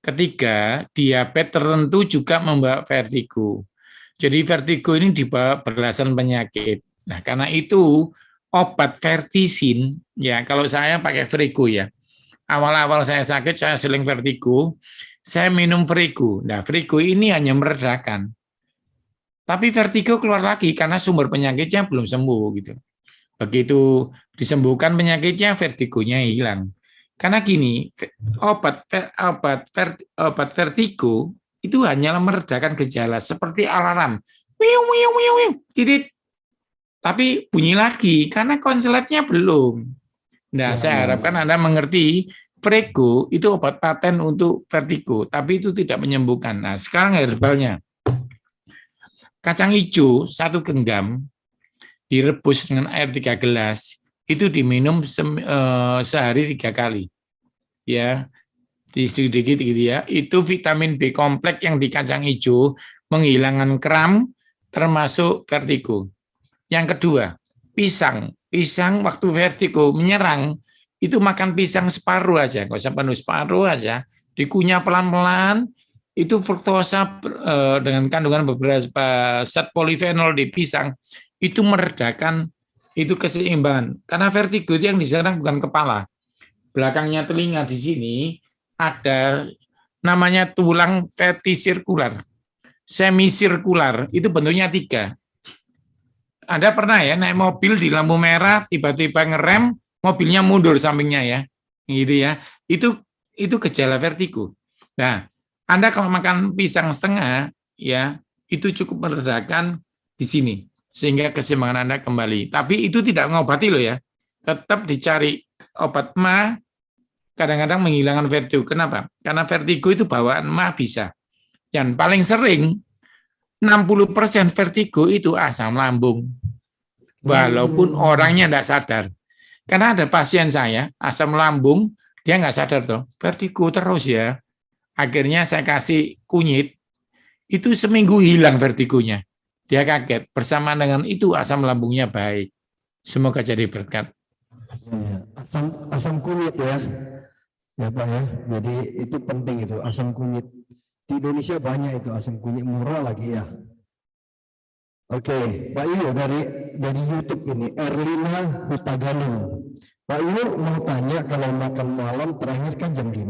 Ketiga, diabetes tertentu juga membawa vertigo. Jadi vertigo ini dibawa belasan penyakit. Nah, karena itu obat vertisin, ya kalau saya pakai Verigo ya. Awal-awal saya sakit, saya sering vertigo, saya minum Verigo. Nah, Verigo ini hanya meredakan. Tapi vertigo keluar lagi karena sumber penyakitnya belum sembuh gitu. Begitu disembuhkan penyakitnya, vertigonya hilang. Karena gini, obat vertigo itu hanyalah meredakan gejala seperti alarm. Titit. Tapi bunyi lagi karena konsletnya belum. Nah, saya harapkan Anda mengerti, Prego itu obat paten untuk vertigo, tapi itu tidak menyembuhkan. Nah, sekarang herbalnya. Kacang hijau 1 genggam direbus dengan air 3 gelas, itu diminum sehari 3 kali. Ya, sedikit-sedikit gitu ya. Itu vitamin B kompleks yang di kacang hijau menghilangkan kram termasuk vertigo. Yang kedua, pisang. Pisang waktu vertigo menyerang, itu makan pisang separuh aja, nggak usah penuh, separuh aja, dikunyah pelan-pelan, itu fruktosa dengan kandungan beberapa zat polifenol di pisang, itu meredakan itu keseimbangan. Karena vertigo itu yang diserang bukan kepala. Belakangnya telinga di sini ada namanya tulang vertisirkular, semisirkular, itu bentuknya 3. Anda pernah ya naik mobil di lampu merah, tiba-tiba ngerem, mobilnya mundur sampingnya ya, gitu ya. Itu gejala vertigo. Nah, Anda kalau makan pisang setengah, ya itu cukup meredakan di sini, sehingga keseimbangan Anda kembali. Tapi itu tidak mengobati loh ya. Tetap dicari obat MA, kadang-kadang menghilangkan vertigo. Kenapa? Karena vertigo itu bawaan MA bisa. Yang paling sering 60% vertigo itu asam lambung. Walaupun orangnya tidak sadar. Karena ada pasien saya, asam lambung, dia nggak sadar toh, vertigo terus ya. Akhirnya saya kasih kunyit, itu seminggu hilang vertigonya. Dia kaget. Bersamaan dengan itu asam lambungnya baik. Semoga jadi berkat. Ya, asam kunyit ya. Ya Pak ya. Jadi itu penting itu asam kunyit. Di Indonesia banyak itu asam kunyit, murah lagi ya. Oke, Pak Yu dari YouTube ini Erlina Hutagalung. Pak Yu mau tanya, kalau makan malam terakhir kan jam 5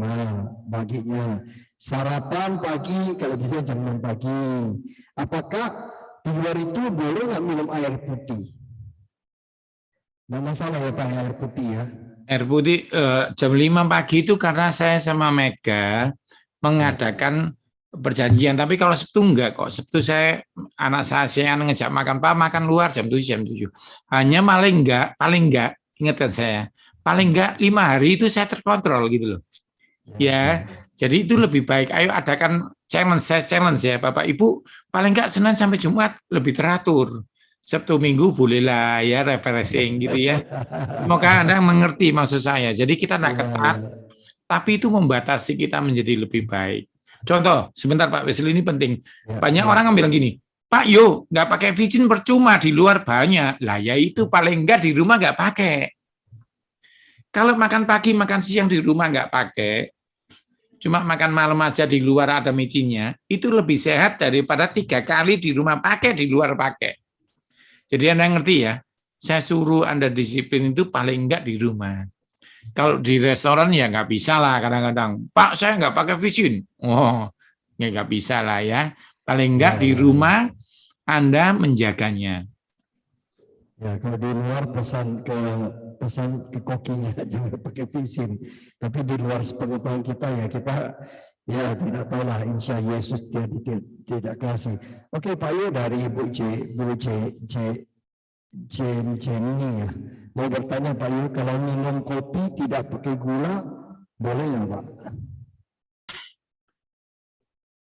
paginya. Sarapan pagi kalau bisa jam 6 pagi. Apakah di luar itu boleh nggak minum air putih? Nggak masalah ya Pak, air putih ya. Air putih jam 5 pagi itu karena saya sama Mega mengadakan perjanjian. Tapi kalau Sabtu enggak kok. Sabtu anak saya ngejak makan, Pak makan luar jam 7, jam 7. Hanya paling enggak, ingatkan saya, paling enggak 5 hari itu saya terkontrol gitu loh. Ya, jadi itu lebih baik. Ayo adakan challenge ya Bapak Ibu, paling enggak Senin sampai Jumat lebih teratur. Sabtu Minggu bolehlah ya refreshing gitu ya. Semoga Anda mengerti maksud saya. Jadi kita tidak ketat, tapi itu membatasi kita menjadi lebih baik. Contoh, sebentar Pak Wesley, ini penting. Banyak orang yang bilang gini, Pak Yo, nggak pakai vicin percuma, di luar banyak. Lah ya itu paling enggak di rumah nggak pakai. Kalau makan pagi, makan siang di rumah nggak pakai, cuma makan malam aja di luar ada micinnya, itu lebih sehat daripada 3 kali di rumah pakai, di luar pakai. Jadi Anda ngerti ya, saya suruh Anda disiplin itu paling enggak di rumah. Kalau di restoran ya nggak bisa lah kadang-kadang. Pak, saya nggak pakai vicin. Oh, ya nggak bisa lah ya. Paling enggak di rumah Anda menjaganya. Ya, kalau di luar pesan ke kokinya jangan pakai vicin. Tapi di luar sepengetahuan kita ya ya tidak tahu lah, insya Yesus dia tidak kasih. Oke Pak Yu, dari Bu ini ya. Mau bertanya Pak Yu, kalau minum kopi tidak pakai gula boleh nggak Pak?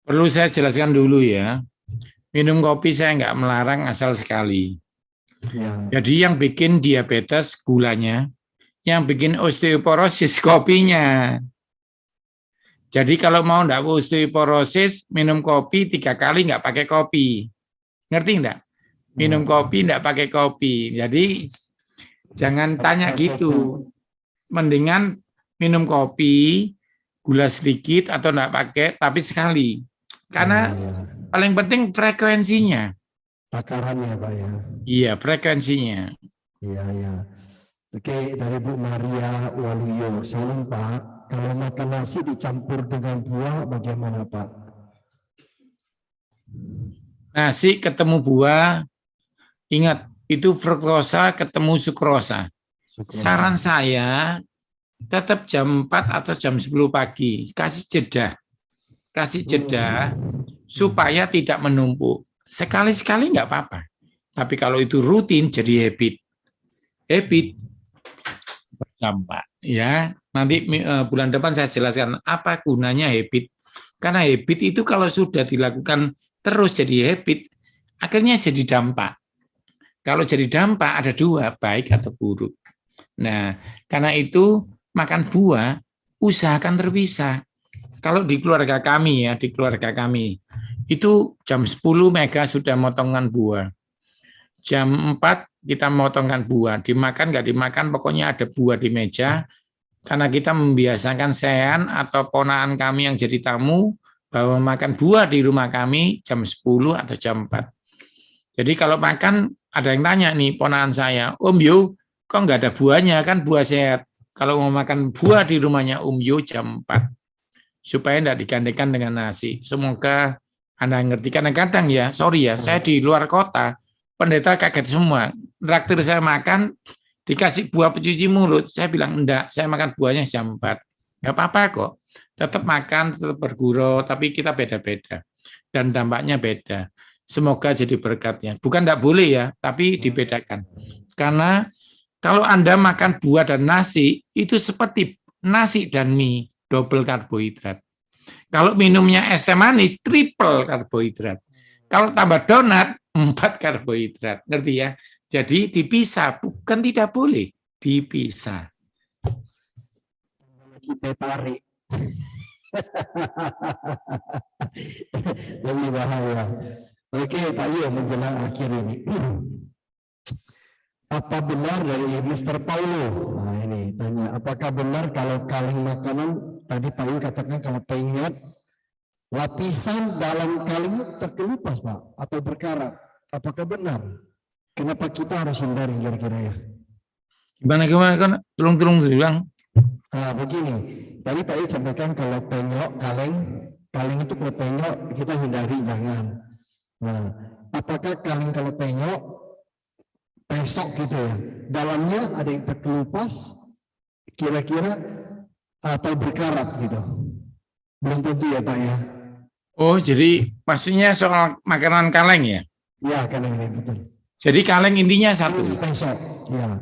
Perlu saya jelaskan dulu ya. Minum kopi saya nggak melarang asal sekali. Ya. Jadi yang bikin diabetes gulanya, yang bikin osteoporosis kopinya. Jadi kalau mau enggak osteoporosis, minum kopi 3 kali enggak pakai kopi. Ngerti enggak? Minum kopi enggak pakai kopi. Jadi jangan tanya gitu. Mendingan minum kopi, gula sedikit atau enggak pakai, tapi sekali. Karena paling penting frekuensinya. Takarannya Pak ya. Iya, frekuensinya. Iya, iya. Oke, dari Bu Maria Waluyo. Salam Pak, kalau makan nasi dicampur dengan buah bagaimana Pak? Nasi ketemu buah, ingat, itu fruktosa ketemu sukrosa. Saran saya, tetap jam 4 atau jam 10 pagi. Kasih jeda, supaya tidak menumpuk. Sekali-sekali nggak apa-apa. Tapi kalau itu rutin, jadi habit berdampak. Ya, nanti bulan depan saya jelaskan apa gunanya habit. Karena habit itu kalau sudah dilakukan terus jadi habit, akhirnya jadi dampak. Kalau jadi dampak ada 2, baik atau buruk. Nah, karena itu makan buah usahakan terpisah. Kalau di keluarga kami itu jam 10 Mega sudah motongan buah. Jam 4 kita motongkan buah, dimakan nggak dimakan pokoknya ada buah di meja, karena kita membiasakan Sean atau ponakan kami yang jadi tamu bahwa makan buah di rumah kami jam 10 atau jam 4. Jadi kalau makan, ada yang tanya nih ponakan saya, Om Yu, kok nggak ada buahnya, kan buah sehat. Kalau mau makan buah di rumahnya Om Yu jam 4, supaya tidak digantikan dengan nasi. Semoga Anda ngerti, kadang-kadang ya, sorry ya, saya di luar kota, pendeta kaget semua. Traktir saya makan, dikasih buah pencuci mulut, saya bilang enggak, saya makan buahnya jam 4. Enggak apa-apa kok, tetap makan, tetap bergurau, tapi kita beda-beda. Dan dampaknya beda. Semoga jadi berkatnya. Bukan enggak boleh ya, tapi dibedakan. Karena kalau Anda makan buah dan nasi, itu seperti nasi dan mie, double karbohidrat. Kalau minumnya es teh manis, triple karbohidrat. Kalau tambah donat, 4 karbohidrat. Ngerti ya? Jadi dipisah, bukan tidak boleh, dipisah. Kita tarik. Lebih bahaya. Oke, Pak Yu, menjelang akhir ini. Apa benar dari Mr. Paulo? Nah ini tanya, apakah benar kalau kaleng makanan, tadi Pak Yu katakan kalau pengingat, lapisan dalam kaleng terkelupas Pak, atau berkarat. Apakah benar? Kenapa kita harus hindari kira-kira ya? Gimana kan? Tolong bilang. Nah begini, tadi Pak Yu sampaikan kalau penyok, kaleng itu kalau penyok kita hindari, jangan. Nah, apakah kaleng kalau penyok pesok gitu ya, dalamnya ada yang terkelupas kira-kira atau berkarat gitu, belum tentu ya Pak ya. Oh, jadi maksudnya soal makanan kaleng ya? Ya kaleng ini betul. Jadi kaleng intinya satu. Pesok ya.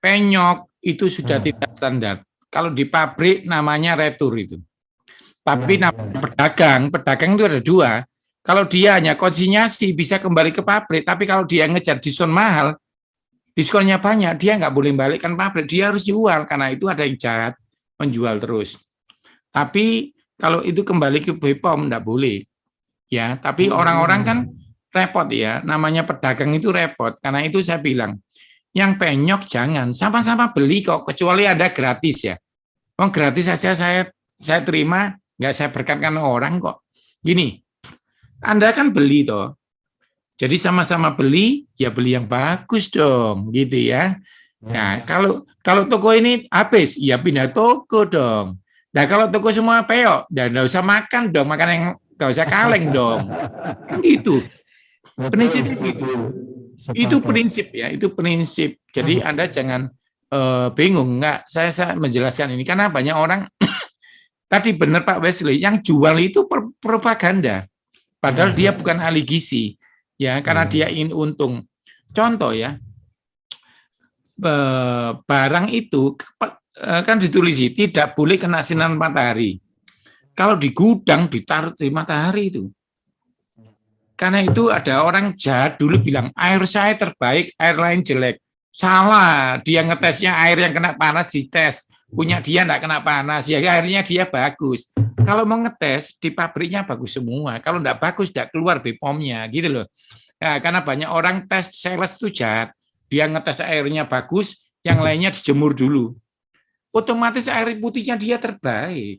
Penyok itu sudah Ya. tidak standar. Kalau di pabrik namanya retur itu. Tapi Ya, pedagang itu ada dua. Kalau dia hanya konsinyasi bisa kembali ke pabrik, tapi kalau dia ngejar diskon mahal, diskonnya banyak, dia nggak boleh balikkan pabrik, dia harus jual, karena itu ada yang jahat, menjual terus. Tapi kalau itu kembali ke BPOM, nggak boleh. Ya, tapi orang-orang kan repot ya, namanya pedagang itu repot, karena itu saya bilang, yang penyok jangan, sama-sama beli kok, kecuali ada gratis ya. Oh gratis saja saya terima, nggak saya berkatkan orang kok. Gini, Anda kan beli toh, jadi sama-sama beli, ya beli yang bagus dong, gitu ya. Nah, kalau toko ini habis, ya pindah toko dong. Nah, kalau toko semua peok, dan nggak usah makan dong, makan yang nggak usah kaleng dong. Kan gitu. Prinsip itu. Itu prinsip ya, itu prinsip. Jadi Anda jangan bingung, nggak. Saya menjelaskan ini karena banyak orang. Tadi benar Pak Wesley, yang jual itu propaganda. Padahal dia bukan ahli gizi. Ya, karena dia ingin untung. Contoh ya, barang itu kan ditulis tidak boleh kena sinar matahari. Kalau di gudang ditaruh di matahari itu. Karena itu ada orang jahat dulu bilang air saya terbaik, air lain jelek. Salah, dia ngetesnya air yang kena panas dites. Punya dia enggak kena panas, ya airnya dia bagus. Kalau mau ngetes di pabriknya bagus semua. Kalau enggak bagus enggak keluar BPOM-nya gitu loh. Nah, karena banyak orang tes sales itu jahat. Dia ngetes airnya bagus, yang lainnya dijemur dulu. Otomatis air putihnya dia terbaik.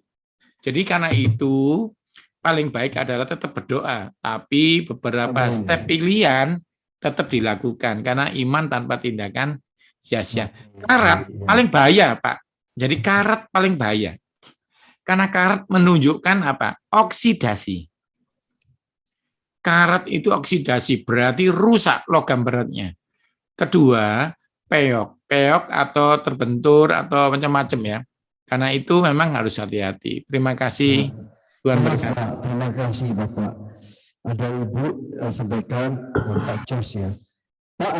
Jadi karena itu paling baik adalah tetap berdoa. Tapi beberapa step pilihan tetap dilakukan. Karena iman tanpa tindakan sia-sia. Karat paling bahaya, Pak. Jadi karat paling bahaya. Karena karat menunjukkan apa? Oksidasi. Karat itu oksidasi, berarti rusak logam beratnya. Kedua, peok. Peok atau terbentur atau macam-macam ya. Karena itu memang harus hati-hati. Terima kasih. Tuhan berkati. Terima kasih Bapak. Ada Ibu sampaikan Bapak Jos ya. Pak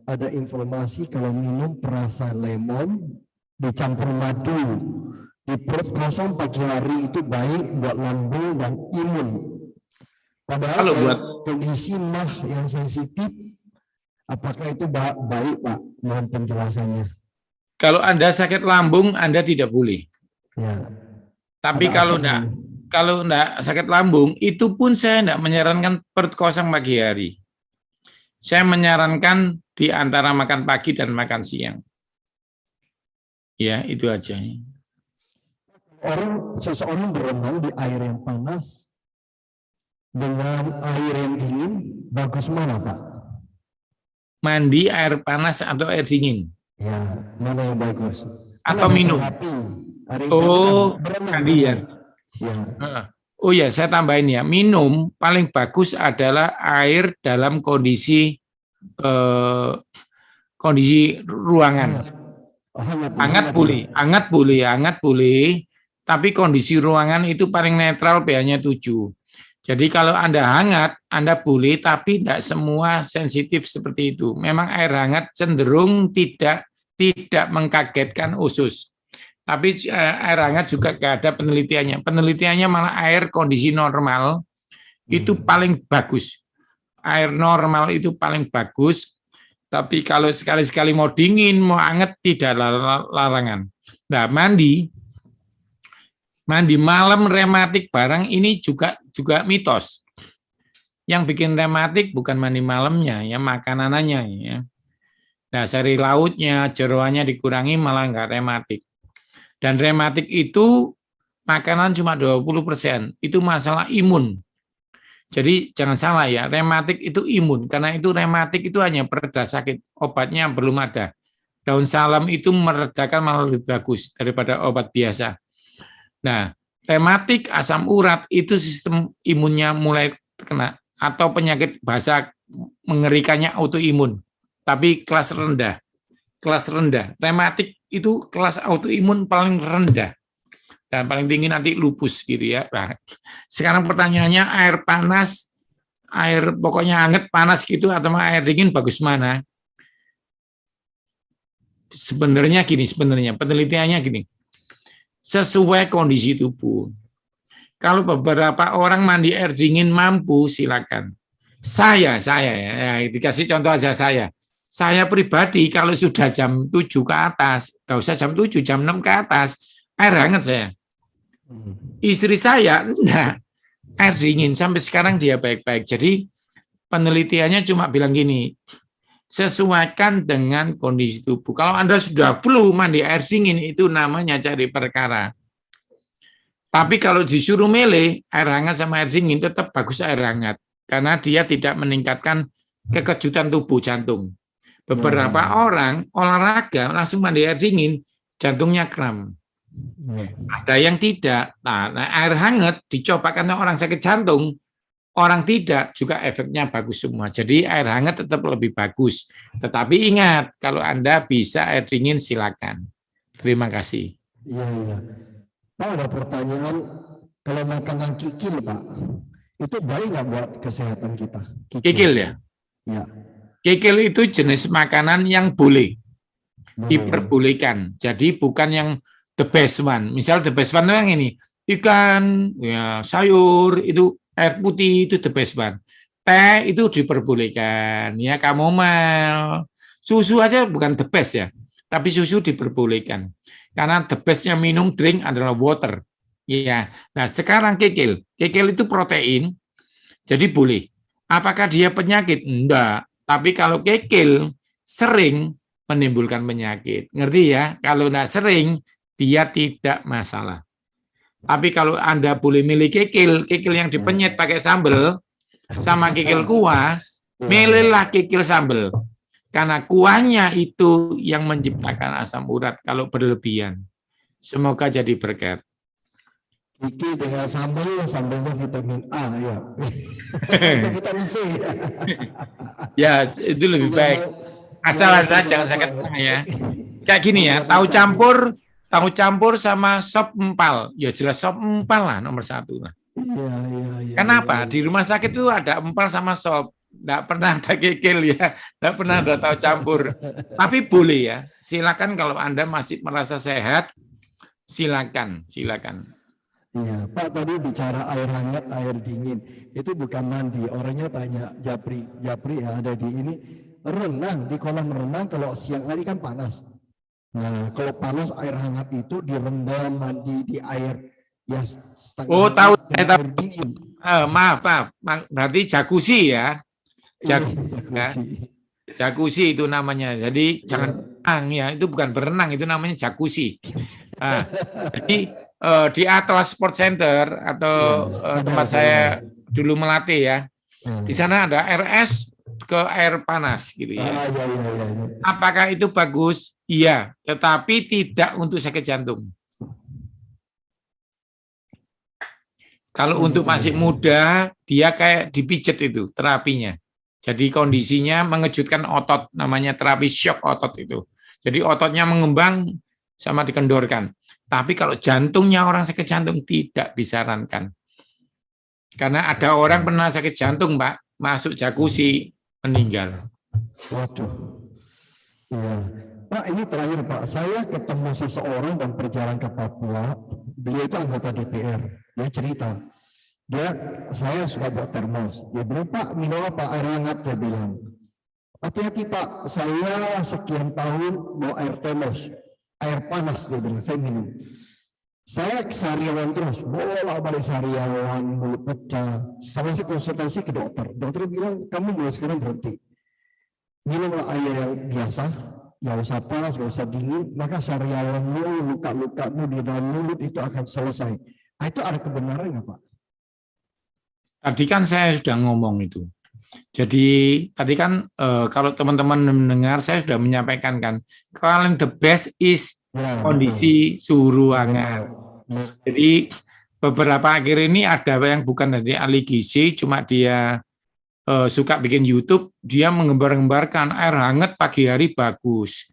ada informasi kalau minum perasa lemon dicampur madu di perut kosong pagi hari itu baik buat lambung dan imun. Padahal kalau buat kondisi mah yang sensitif, apakah itu baik Pak? Mohon penjelasannya. Kalau Anda sakit lambung, Anda tidak boleh. Ya. Tapi kalau enggak sakit lambung, itu pun saya enggak menyarankan perut kosong pagi hari. Saya menyarankan di antara makan pagi dan makan siang. Ya, itu aja. Seseorang berenang di air yang panas dengan air yang dingin, bagus mana Pak? Mandi air panas atau air dingin? Ya, mana yang bagus? Atau minum? Oh, mandi ya. Oh ya, saya tambahin ya. Minum paling bagus adalah air dalam kondisi ruangan. Hangat boleh. Tapi kondisi ruangan itu paling netral, pH-nya 7. Jadi kalau Anda hangat, Anda boleh, tapi tidak semua sensitif seperti itu. Memang air hangat cenderung tidak mengkagetkan usus. Tapi air hangat juga ada penelitiannya. Penelitiannya malah air kondisi normal itu paling bagus. Air normal itu paling bagus. Tapi kalau sekali-sekali mau dingin, mau hangat, tidak larangan. Nah, mandi malam rematik barang ini juga mitos. Yang bikin rematik bukan mandi malamnya, ya makanannya. Ya. Dari lautnya, jeroannya dikurangi malah nggak rematik. Dan rematik itu makanan cuma 20%, itu masalah imun. Jadi jangan salah ya, rematik itu imun, karena itu rematik itu hanya pereda sakit, obatnya belum ada. Daun salam itu meredakan malah lebih bagus daripada obat biasa. Nah, rematik, asam urat itu sistem imunnya mulai kena, atau penyakit bahasa mengerikannya autoimun, tapi kelas rendah. Kelas rendah. Rematik itu kelas autoimun paling rendah. Dan paling tinggi nanti lupus gitu ya. Nah, sekarang pertanyaannya air panas, air pokoknya hangat panas gitu atau air dingin bagus mana? Sebenarnya penelitiannya gini. Sesuai kondisi tubuh. Kalau beberapa orang mandi air dingin mampu, silakan. Saya ya, dikasih contoh aja saya. Saya pribadi kalau sudah jam 7 ke atas, nggak usah jam 7, jam 6 ke atas, air hangat saya. Istri saya, enggak, air dingin. Sampai sekarang dia baik-baik. Jadi penelitiannya cuma bilang gini, sesuaikan dengan kondisi tubuh. Kalau Anda sudah flu mandi air dingin, itu namanya cari perkara. Tapi kalau disuruh milih, air hangat sama air dingin, tetap bagus air hangat. Karena dia tidak meningkatkan kekejutan tubuh jantung. Beberapa orang olahraga langsung mandi air dingin, jantungnya kram. Ada yang tidak. Nah, air hangat dicoba karena orang sakit jantung, orang tidak juga efeknya bagus semua. Jadi air hangat tetap lebih bagus. Tetapi ingat, kalau Anda bisa air dingin silakan. Terima kasih. Iya. Pak, ada pertanyaan, kalau makanan kikil, Pak, itu baik nggak buat kesehatan kita? Kikil ya? Ya. Kikil itu jenis makanan yang boleh diperbolehkan. Jadi bukan yang the best one. Misal the best one itu yang ini, ikan, ya, sayur, itu air putih itu the best one. Teh itu diperbolehkan, ya kamomil. Susu aja bukan the best ya, tapi susu diperbolehkan. Karena the bestnya minum drink adalah water. Ya. Nah sekarang kikil itu protein, jadi boleh. Apakah dia penyakit? Enggak. Tapi kalau kikil sering menimbulkan penyakit. Ngerti ya? Kalau enggak sering, dia tidak masalah. Tapi kalau Anda boleh milih kikil yang dipenyet pakai sambal, sama kikil kuah, milihlah kikil sambal. Karena kuahnya itu yang menciptakan asam urat kalau berlebihan. Semoga jadi berkat. Kikil dengan sambalnya vitamin A ya. Vitamin C. Ya, itu lebih baik. Asal Anda jangan sakit ya. Kayak gini ya, tahu campur sama sop empal. Ya jelas sop empal lah nomor 1 lah. Iya. Kenapa? Di rumah sakit itu ada empal sama sop. Nggak pernah ada kikil ya, nggak pernah ada tahu campur. Tapi boleh ya, silakan kalau Anda masih merasa sehat, silakan. Iya, Pak tadi bicara air hangat, air dingin, itu bukan mandi. Orangnya tanya, Japri ya ada di ini, renang, di kolam renang kalau siang hari kan panas. Nah, kalau panas air hangat itu direndam, mandi di air ya setengah. Oh, tahu. Air dingin. Maaf, berarti jacuzzi ya. Jacuzzi itu namanya. Jadi jangan berenang ya, itu bukan berenang, itu namanya jacuzzi. Nah, jadi di Atlas Sport Center atau tempat saya dulu melatih ya, di sana ada RS ke air panas gitu ya. Apakah itu bagus? Iya, tetapi tidak untuk sakit jantung. Kalau untuk masih muda, dia kayak dipijet itu terapinya. Jadi kondisinya mengejutkan otot, namanya terapi shock otot itu. Jadi ototnya mengembang sama dikendorkan. Tapi kalau jantungnya orang sakit jantung tidak disarankan. Karena ada orang pernah sakit jantung, Pak, masuk jacuzzi, meninggal. Waduh. Ya. Pak, ini terakhir Pak, saya ketemu seseorang dan perjalanan ke Papua. Beliau itu anggota DPR. Dia cerita, saya suka buat termos. Dia bilang, Pak, minum apa? Air hangat, saya bilang. Hati-hati Pak, saya sekian tahun mau air termos. Air panas, dia bilang, saya minum. Saya sariawan terus, bolak-balik sariawan, mulut pecah. Setelah saya konsultasi ke dokter, dokter bilang kamu mulai sekarang berhenti. Minumlah air yang biasa, nggak usah panas, nggak usah dingin, maka sariawanmu, luka-lukamu di dalam mulut itu akan selesai. Itu ada kebenaran nggak Pak? Tadi kan saya sudah ngomong itu. Jadi tadi kan kalau teman-teman mendengar saya sudah menyampaikan kan, kalau the best is kondisi suhu ruangan. Jadi beberapa akhir ini ada yang bukan dari ahli gizi, cuma dia suka bikin YouTube, dia menggembar-gembarkan air hangat pagi hari bagus.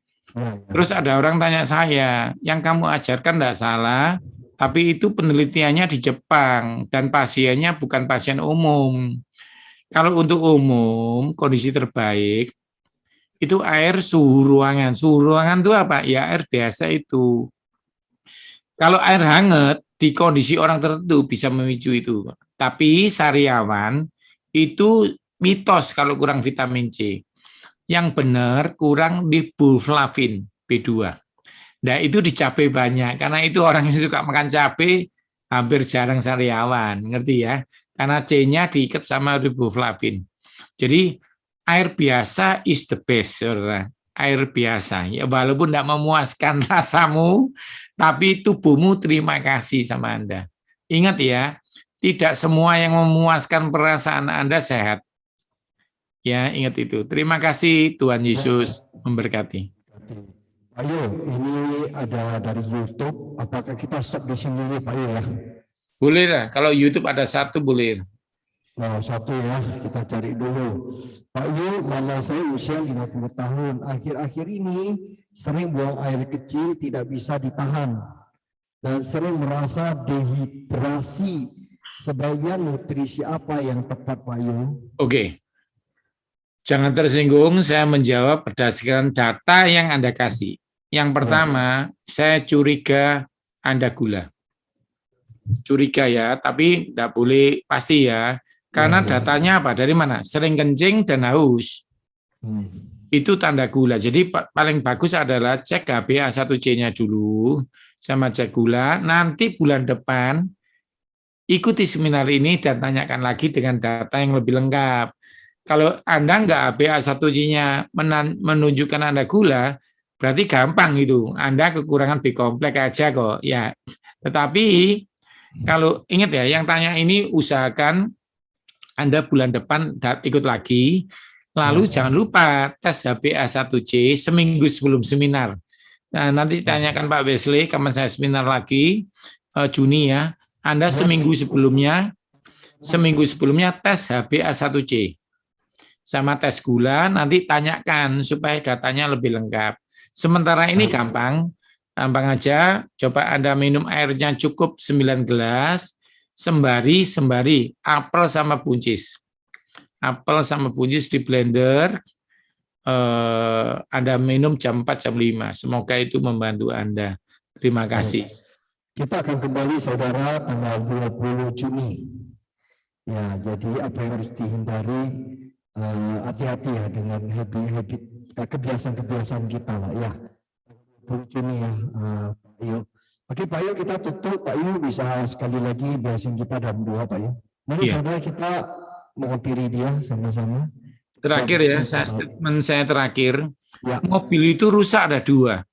Terus ada orang tanya saya, yang kamu ajarkan tidak salah, tapi itu penelitiannya di Jepang dan pasiennya bukan pasien umum. Kalau untuk umum, kondisi terbaik itu air suhu ruangan. Suhu ruangan itu apa? Ya air biasa itu. Kalau air hangat di kondisi orang tertentu bisa memicu itu. Tapi sariawan itu mitos kalau kurang vitamin C. Yang benar kurang riboflavin B2. Nah itu di cabai banyak. Karena itu orang yang suka makan cabai hampir jarang sariawan. Ngerti ya? Karena C-nya diikat sama riboflavin. Jadi air biasa is the best, saudara. Air biasa. Ya walaupun tidak memuaskan rasamu, tapi tubuhmu terima kasih sama Anda. Ingat ya, tidak semua yang memuaskan perasaan Anda sehat. Ya, ingat itu. Terima kasih, Tuhan Yesus memberkati. Pak Yu, ini ada dari YouTube. Apakah kita stop di sini Pak Yu ya? Boleh lah, kalau YouTube ada satu boleh. Nah, satu ya, kita cari dulu. Pak Yu, mama saya usia 50 tahun. Akhir-akhir ini sering buang air kecil, tidak bisa ditahan. Dan sering merasa dehidrasi. Sebaiknya nutrisi apa yang tepat Pak Yu? Oke. Jangan tersinggung, saya menjawab berdasarkan data yang Anda kasih. Yang pertama, saya curiga Anda gula. Curiga ya, tapi tidak boleh pasti ya. Karena datanya apa? Dari mana? Sering kencing dan haus. Itu tanda gula. Jadi paling bagus adalah cek HbA1c-nya dulu, sama cek gula. Nanti bulan depan, ikuti seminar ini dan tanyakan lagi dengan data yang lebih lengkap. Kalau Anda nggak HbA1c-nya menunjukkan Anda gula, berarti gampang itu. Anda kekurangan B kompleks aja kok. Ya. Tetapi kalau ingat ya, yang tanya ini usahakan Anda bulan depan ikut lagi. Lalu jangan lupa tes HbA1c seminggu sebelum seminar. Nah, nanti tanyakan Pak Wesley, kapan saya seminar lagi, Juni ya. Anda seminggu sebelumnya tes HbA1c. Sama tes gula, nanti tanyakan supaya datanya lebih lengkap. Sementara ini gampang aja, coba Anda minum airnya cukup 9 gelas, sembari apel sama buncis. Apel sama buncis di blender, Anda minum jam 4, jam 5. Semoga itu membantu Anda. Terima kasih. Kita akan kembali saudara tanggal 20 Juni. Ya, jadi apa yang harus dihindari, hati-hati ya dengan habit kebiasaan-kebiasaan kita lah ya. 20 Juni ya, Pak Yu. Oke Pak Yu, kita tutup. Pak Yu bisa sekali lagi biasin kita dalam doa Pak Yu. Mari saudara kita mengakhiri dia sama-sama. Terakhir ya, statement saya terakhir. Ya. Mobil itu rusak ada 2.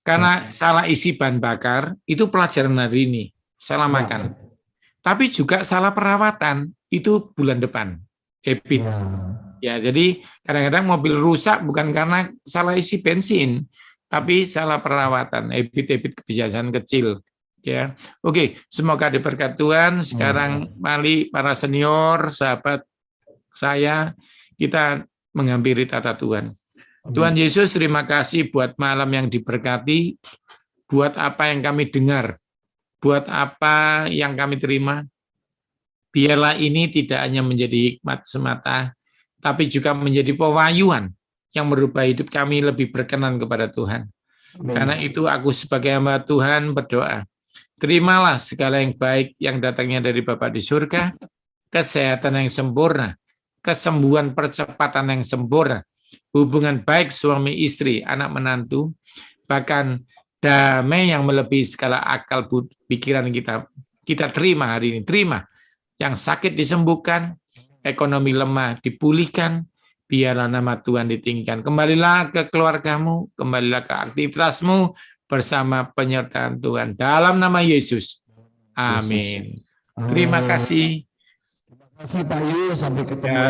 Karena salah isi bahan bakar, itu pelajaran hari ini. Salah makan. Tapi juga salah perawatan, itu bulan depan. Habit. Ya, jadi kadang-kadang mobil rusak bukan karena salah isi bensin, tapi salah perawatan, habit-habit kebiasaan kecil. Ya, oke. Semoga diberkati Tuhan. Sekarang mari para senior, sahabat saya, kita menghampiri tata Tuhan. Tuhan Yesus, terima kasih buat malam yang diberkati, buat apa yang kami dengar, buat apa yang kami terima. Biarlah ini tidak hanya menjadi hikmat semata, tapi juga menjadi pewahyuan yang merubah hidup kami lebih berkenan kepada Tuhan. Karena itu aku sebagai hamba Tuhan berdoa, terimalah segala yang baik yang datangnya dari Bapa di surga, kesehatan yang sempurna, kesembuhan percepatan yang sempurna, hubungan baik suami istri, anak menantu, bahkan damai yang melebihi skala akal pikiran kita terima hari ini. Terima. Yang sakit disembuhkan, ekonomi lemah dipulihkan, biarlah nama Tuhan ditinggikan. Kembalilah ke keluargamu, kembalilah ke aktivitasmu bersama penyertaan Tuhan. Dalam nama Yesus. Amin. Terima kasih. Terima kasih Pak Yu, sampai ketemu. Ya.